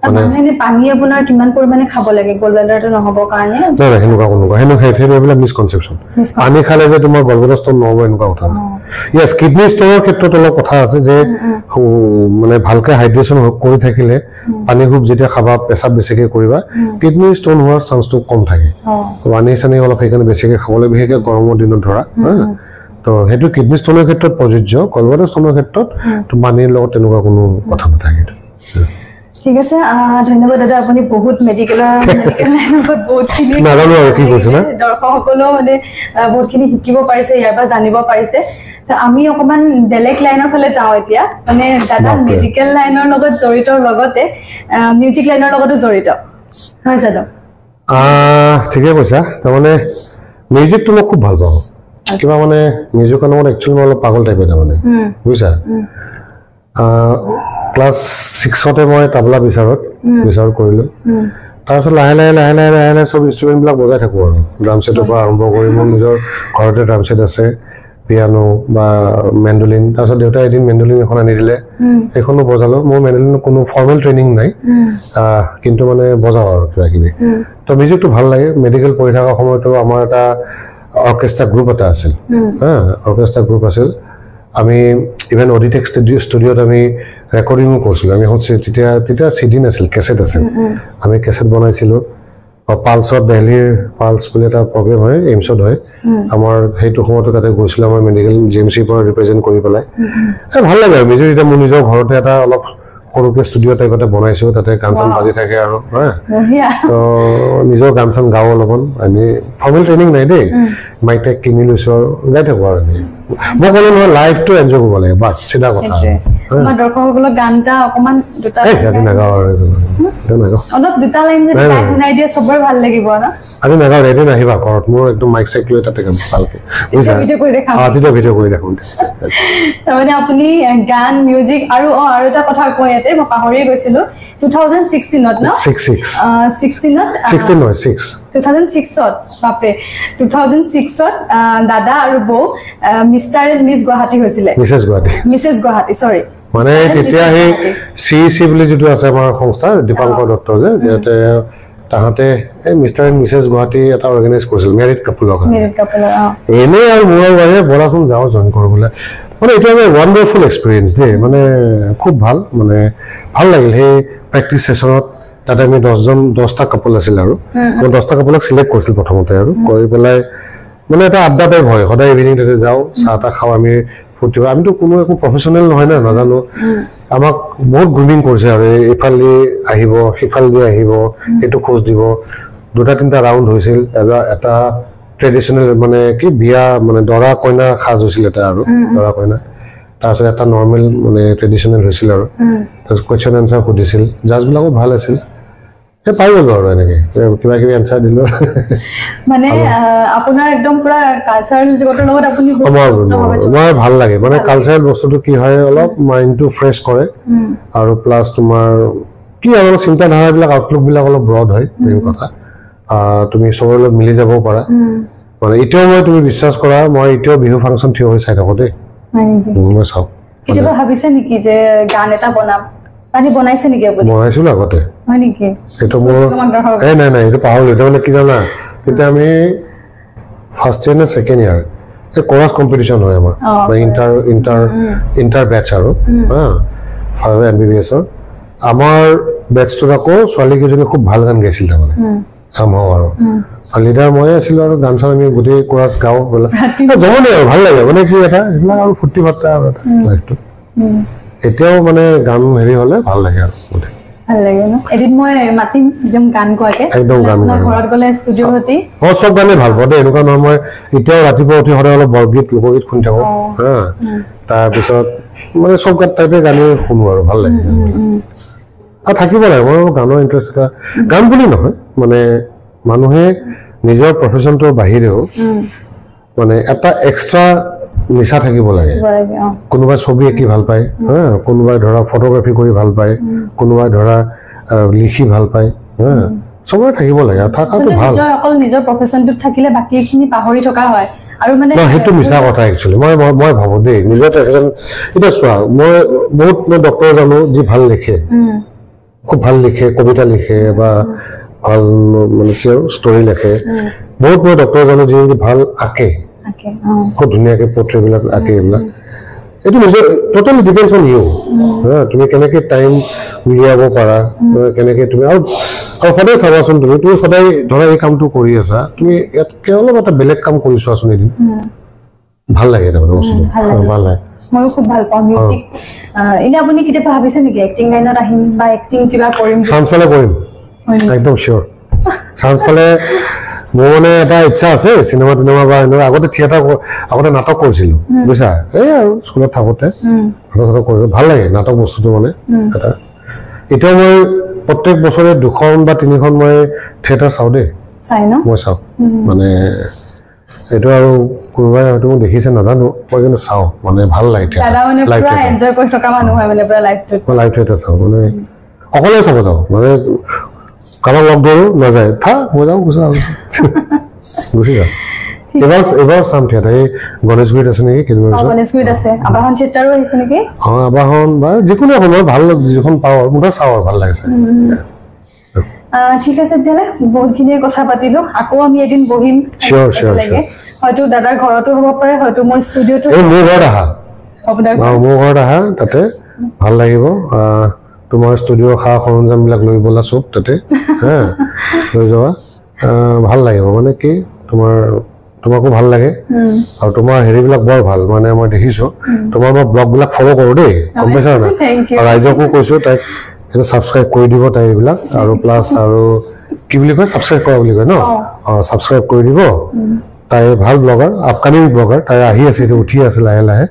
মানে পানী আপোনাৰ কিমান পৰিমাণে খাব লাগে গ'ল্ড ব্লাডাৰটো নহ'বৰ কাৰণে নাই সেনেকুৱা কোনো সেইবিলাক মিছকনচেপশ্যন পানী খালে যে তোমাৰ গলব্লাডাৰ ষ্ট'ন নহ'ব এনেকুৱা কথা য়েছ কিডনী ষ্ট'নৰ ক্ষেত্ৰত অলপ কথা আছে যে মানে ভালকে হাইড্ৰেশ্যন কৰি থাকিলে পানী খুব যেতিয়া খাবা পেচাব বেছিকৈ কৰিবা কিডনী ষ্ট'ন হোৱাৰ চান্সটো কম থাকে পানী চানী অলপ সেইকাৰণে বেছিকৈ খাবলৈ বিশেষকৈ গৰমৰ দিনত ধৰা তো সেইটো কিডনী ষ্ট'নৰ ক্ষেত্ৰত প্ৰযোজ্য গলব্লাডাৰ ষ্ট'নৰ ক্ষেত্ৰত পানীৰ লগত তেনেকুৱা কোনো কথা নাথাকে ঠিক আছে ধন্যবাদ দাদা আপুনি বহুত মেডিকেল লাইনৰ বহুতখিনি দৰ্শকসকলেও মানে বহুতখিনি শিকিব পাৰিছে ইয়াৰ পৰা জানিব পাৰিছে আমি অকণমান বেলেগ লাইনৰ ফালে যাওঁ এতিয়া মানে দাদা মেডিকেল লাইনৰ লগত জড়িত লগতে মিউজিক লাইনৰ লগতো জড়িত হয় জানো ঠিকে কৈছা তাৰমানে মিউজিকটো মই খুব ভাল পাওঁ কিবা মানে মিউজিকৰ নামত একচুৱেলি মই অলপ পাগল টাইপৰ তাৰমানে বুজিছা ক্লাছ 6তে মই তাবলা বিচাৰ কৰিলোঁ তাৰপিছত লাহে লাহে চব ইনষ্ট্ৰুমেণ্টবিলাক বজাই থাকোঁ আৰু ড্ৰাম ছেটৰ পৰা আৰম্ভ কৰি মোৰ নিজৰ ঘৰতে ড্ৰাম ছেট আছে পিয়ানো বা মেণ্ডলিন তাৰপিছত দেউতাই এদিন মেণ্ডলিন এখন আনি দিলে সেইখনো বজালোঁ মোৰ মেণ্ডলিনৰ কোনো ফৰ্মেল ট্ৰেইনিং নাই কিন্তু মানে বজাওঁ আৰু কিবা কিবি তো মিউজিকটো ভাল লাগে মেডিকেল পঢ়ি থকা সময়তো আমাৰ এটা অৰ্কেষ্ট্ৰা গ্ৰুপ এটা আছিল অৰ্কেষ্ট্ৰা গ্ৰুপ আছিল আমি ইভেন অডিটেক ষ্টুডিঅ'ত আমি ৰেকৰ্ডিঙো কৰিছিলোঁ আমি এখন তেতিয়া চিডি নাছিল কেছেট আছিল আমি কেছেট বনাইছিলোঁ পালছত দেলহিৰ পালছ বুলি এটা প্ৰগ্ৰেম হয় এইমছত হয় আমাৰ সেইটো সময়তো তাতে গৈছিলোঁ আমাৰ মেডিকেল জি এম চিৰ পৰা ৰিপ্ৰেজেণ্ট কৰি পেলাই ভাল লাগে আৰু মিউজিক এতিয়া মোৰ নিজৰ ঘৰতে এটা অলপ সৰুকৈ ষ্টুডিঅ' টাইপ এটা বনাইছোঁ তাতে গান চান বাজি থাকে আৰু তো নিজৰ গান চান গাওঁ অলপমান এনেই ফৰ্মেল ট্ৰেইনিং নাই দেই মাইক টাইক কিনি লৈছোঁ আৰু গাই থাকোঁ আৰু এনেই মই ক'লো নহয় লাইফটো এনজয় কৰিব লাগে বাছ চিধা কথা দৰ্শকসকলক গান এটা অকণমান আজি নাগাওঁ আৰু অলপ দুটা লাইন যদি শুনাই দিয়ে চবৰে ভাল লাগিব ন আজি নাগাওঁ এদিন আহিবা ঘৰত মোৰ একদম মাইক চাইক লৈ তাতে ভালকৈ বুজিছা তেতিয়া ভিডিঅ' কৰি দেখোঁ তাৰমানে আপুনি গান মিউজিক আৰু এটা কথা কওঁ ইয়াতে মই পাহৰিয়ে গৈছিলোঁ 2016ত ন 2006ত বাপৰে 2006ত দাদা আৰু বৌ মিষ্টাৰ এণ্ড মিছ গুৱাহাটী হৈছিলে মিছেছ গুৱাহাটী চৰি মানে তেতিয়া সেই চি বুলি যিটো আছে আমাৰ সংস্থা দীপাংকৰ দত্ত যে যিহেতু তাহাঁতে এই মিষ্টাৰ এণ্ড মিছেছ গুৱাহাটী এটা অৰ্গেনাইজ কৰিছিল মেৰিড কাপোলৰ এনেই আৰু মোৰ বাৰে বৰাচোন যাওঁ জইন কৰিবলৈ মানে এইটো এটা ৱাণ্ডাৰফুল এক্সপিৰিয়েঞ্চ দেই মানে খুব ভাল মানে ভাল লাগিল সেই প্ৰেক্টিচ ছেশ্যনত তাতে আমি 10টা কাপল আছিল আৰু মই 10টা কাপলক চিলেক্ট কৰিছিলোঁ প্ৰথমতে আৰু কৰি পেলাই মানে এটা আড্ডা টাইপ হয় সদায় ইভিনিং তাতে যাওঁ চাহ তাহ খাওঁ আমি ফূৰ্তি আমিতো কোনো একো প্ৰফেচনেল নহয় না নাজানো আমাক বহুত গ্ৰুমিং কৰিছে আৰু এইফালে আহিব সিফালে আহিব এইটো খোজ দিব 2-3টা ৰাউণ্ড হৈছিল এটা ট্ৰেডিশ্যনেল মানে কি বিয়া মানে দৰা কইনা সাজ হৈছিল এটা আৰু দৰা কইনা তাৰপিছত এটা নৰ্মেল মানে ট্ৰেডিশ্যনেল হৈছিল আৰু তাৰপিছত কুৱেশ্যন এনচাৰ সুধিছিল জাজবিলাকো ভাল আছিল পাই গ'লো আৰু এনেকৈ কিবা কিবি এনচাৰ দিলোঁ মানে আপোনাৰ একদম পুৰা কালচাৰেল জগতৰ লগত আপুনি মই ভাল লাগে মানে কালচাৰেল বস্তুটো কি হয় অলপ মাইণ্ডটো ফ্ৰেছ কৰে আৰু প্লাছ তোমাৰ কি আৰু চিন্তাধাৰাবিলাক আউটলুকবিলাক অলপ ব্ৰড হয় মেইন কথা তুমি চবৰে লগত মিলি যাব পাৰা মানে এতিয়াও মই তুমি বিশ্বাস কৰা মই এতিয়াও বিহু ফাংচন থিয় হৈ চাই থাকোঁ দেই মই চাওঁ কেতিয়াবা ভাবিছে নেকি যে গান এটা বনাম মানে বনাইছে নেকি আপুনি বনাইছিলো আগতে হয় নেকি এইটো মোৰ এই নাই এইটো পাহৰিলো এটা মানে কি জানা তেতিয়া আমি ফাৰ্ষ্ট ইয়াৰ নে ছেকেণ্ড ইয়াৰ এই কোৰাছ কম্পিটিশ্যন হয় আমাৰ ইণ্টাৰ বেচ আৰু হা MBBS ৰ আমাৰ বেচটোত আকৌ ছোৱালীকেইজনী খুব ভাল গান গাইছিল তাৰমানে চামহাও আৰু লিডাৰ মই আছিলো আৰু গান চান আমি গোটেই কোৰাছ গাওঁ জমনি আৰু ভাল লাগে মানে কি এটা এইবিলাক আৰু ফূৰ্তি ফাৰ্তা আৰু এটা লাইফটো এতিয়াও মানে গান হেৰি হ'লে ভাল লাগে আৰু ভাল লাগে ন এদিন মই মাতিম একদম গান গোৱাকে একদম গান ঘৰত গ'লে ষ্টুডিঅ' হতি চব গানে ভাল পাওঁ দেই এনেকুৱা নহয় মই এতিয়াও ৰাতিপুৱা উঠি সদায় অলপ বৰগীত লোকগীত শুনি থাকোঁ হা তাৰপিছত মানে চব টাইপে গানে শুনো আৰু ভাল লাগে আৰু থাকিব লাগে মোৰ গানৰ ইণ্টাৰেষ্ট এটা গান বুলি নহয় মানে মানুহে নিজৰ প্ৰফেশ্যনটোৰ বাহিৰেও মানে এটা এক্সট্ৰা নিচা থাকিব লাগে কোনোবাই ছবি আঁকি ভাল পায় হা কোনোবাই ধৰা ফটোগ্ৰাফি কৰি ভাল পায় কোনোবাই ধৰা লিখি ভাল পায় হা চবৰে থাকিব লাগে আৰু থকাটো ভাল অকল নিজৰ প্ৰফেশ্যনটোত থাকিলে বাকীখিনি পাহৰি থকা হয় আৰু মানে সেইটো মিছা কথা একচুৱেলি মই ভাবোঁ দেই নিজৰ এতিয়া চোৱা মই বহুত মই ডক্তৰ জানো যি ভাল লিখে খুব ভাল লিখে কবিতা লিখে বা ভাল মানে কি আৰু ষ্টৰি লিখে বহুত মই ডক্তৰ জানো যি ভাল আঁকে খুব ধুনীয়াকৈ পৰ্ট্ৰেটবিলাক আঁকে এইবিলাক এইটো নিজৰ টোটেলি ডিপেণ্ডছ অন ইউ হা তুমি কেনেকৈ টাইম উলিয়াব পাৰা কেনেকৈ তুমি আৰু সদায় চাবাচোন তুমি সদায় ধৰা এই কামটো কৰি আছা তুমি ইয়াতকৈ অলপ এটা বেলেগ কাম কৰি চোৱাচোন এদিন ভাল লাগে তাৰমানে বস্তুটো ভাল লাগে ময়ো খুব ভাল পাওঁ মিউজিক এনে আপুনি কেতিয়াবা ভাবিছে নেকি এক্টিং লাইনত আহিম বা এক্টিং কিবা কৰিম চান্স পালে কৰিম একদম চিয়'ৰ চান্স পালে মোৰ মানে এটা ইচ্ছা আছে চিনেমা টিনেমা বা এনেকুৱা আগতে থিয়েটাৰ আগতে নাটক কৰিছিলোঁ বুজিছা এই আৰু স্কুলত থাকোঁতে নাটক চাটক কৰিছিলোঁ ভাল লাগে নাটক বস্তুটো মানে এটা এতিয়া মই প্ৰত্যেক বছৰে 2খন বা 3খন মই থিয়েটাৰ চাওঁ দেই মই চাওঁ মানে এইটো আৰু কোনোবাই হয়তো মোক দেখিছে নাজানো মই কিন্তু চাওঁ মানে ভাল লাগে লাইভ থিয়েটাৰ চাওঁ মানে অকলে চাব যাওঁ মানে কাৰোবাক লগ ধৰো নাযায় মই যাওঁ গুচি যাওঁ এবাৰ চাম থিয়েটাৰ এই গণেশগুৰিত আছে নেকি আবাহন বা যিকোনো সময় ভাল যিখন পাওঁ আৰু মোৰ চাওঁ আৰু ভাল লাগে ঠিক আছে তেতিয়াহ'লে বহুতখিনিয়ে কথা পাতিলো আকৌ আমি এদিন বহিম হয়তো দাদাৰ ঘৰতো হ'ব পাৰে হয়তো মোৰ ষ্টুডিঅ'টো মোৰ ঘৰত আহা তাতে ভাল লাগিব তোমাৰ ষ্টুডিঅ'ৰ সা সৰঞ্জামবিলাক লৈ ব'লা চব তাতে হা লৈ যাবা ভাল লাগিব মানে কি তোমাকো ভাল লাগে আৰু তোমাৰ হেৰিবিলাক বৰ ভাল মানে মই দেখিছোঁ তোমাৰ মই ব্লগবিলাক ফ'ল' কৰোঁ দেই গম পাইছা নাই আৰু ৰাইজকো কৈছোঁ তাইক সেইটো ছাবস্ক্ৰাইব কৰি দিব তাই এইবিলাক আৰু প্লাছ আৰু কি বুলি কয় ছাবস্ক্ৰাইব কৰা বুলি কয় ন ছাবস্ক্ৰাইব কৰি দিব তাই ভাল ব্লগাৰ আপকামিং ব্লগাৰ তাই আহি আছে এতিয়া উঠি আছে লাহে লাহে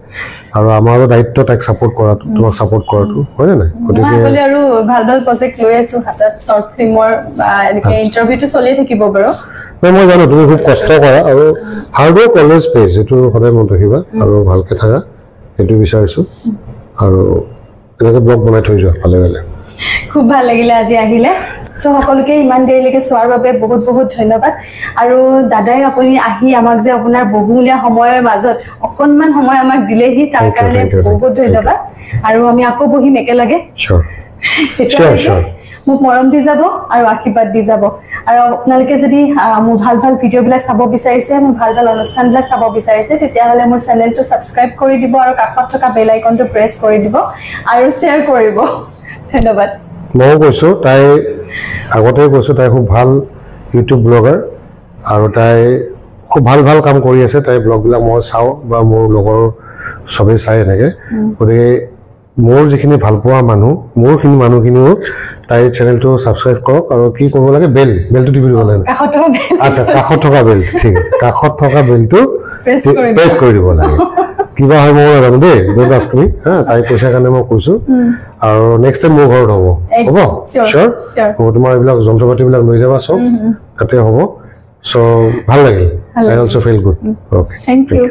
আৰু আমাৰো দায়িত্ব তাইক ছাপোৰ্ট কৰাটো তোমাক ছাপোৰ্ট কৰাটো হয়নে নাই গতিকে আৰু ভাল ভাল প্ৰজেক্ট লৈ আছোঁ হাতত শ্বৰ্ট ফিল্মৰ বা এনেকৈ ইণ্টাৰভিউটো চলিয়ে থাকিব বাৰু মই জানো তুমি খুব কষ্ট কৰা আৰু হাৰ্ড ৱৰ্ক অলৱেজ পেজ এইটো সদায় মনত ৰাখিবা আৰু ভালকৈ থাকা সেইটো বিচাৰিছোঁ আৰু এনেকৈ ব্লগ বনাই থৈ যোৱা ভালে ভালে খুব ভাল লাগিলে আজি আহিলে সো সকলোকে ইমান দেৰিলৈকে চোৱাৰ বাবে বহুত বহুত ধন্যবাদ আৰু দাদাই আপুনি আহি আমাক যে আপোনাৰ বহুমূলীয়া সময়ৰ মাজত অকণমান সময় আমাক দিলেহি তাৰ কাৰণে বহুত ধন্যবাদ আৰু আমি আকৌ বহিম একেলগে মোক মৰম দি যাব আৰু আশীৰ্বাদ দি যাব আৰু আপোনালোকে যদি মোৰ ভাল ভাল ভিডিঅ'বিলাক চাব বিচাৰিছে মোৰ ভাল ভাল অনুষ্ঠানবিলাক চাব বিচাৰিছে তেতিয়াহ'লে মোৰ চেনেলটো ছাবস্ক্ৰাইব কৰি দিব আৰু কাষত থকা বেল আইকনটো প্ৰেছ কৰি দিব আৰু শ্বেয়াৰ কৰিব ধন্যবাদ ময়ো কৈছোঁ তাই আগতেই কৈছোঁ তাই খুব ভাল ইউটিউব ব্লগাৰ আৰু তাই খুব ভাল ভাল কাম কৰি আছে তাই ব্লগবিলাক মই চাওঁ বা মোৰ লগৰ চবেই চাই এনেকৈ গতিকে মোৰ যিখিনি ভাল পোৱা মানুহ মোৰখিনি মানুহখিনিও তাইৰ চেনেলটো ছাবস্ক্ৰাইব কৰক আৰু কি কৰিব লাগে বেলটো টিপি দিব লাগে আচ্ছা কাষত থকা বেল ঠিক আছে কাষত থকা বেলটো প্ৰেছ কৰি দিব লাগে কিবা হয় মই নাজানো দেই ড'ন্ট আস্ক মি হা তাই পইচাৰ কাৰণে মই কৈছোঁ আৰু নেক্সট টাইম মোৰ ঘৰত হ'ব চিয়'ৰ মই তোমাৰ এইবিলাক যন্ত্ৰ পাতিবিলাক লৈ যাবা চব তাতে হ'ব চ' ভাল লাগিল I also' feel good okay thank U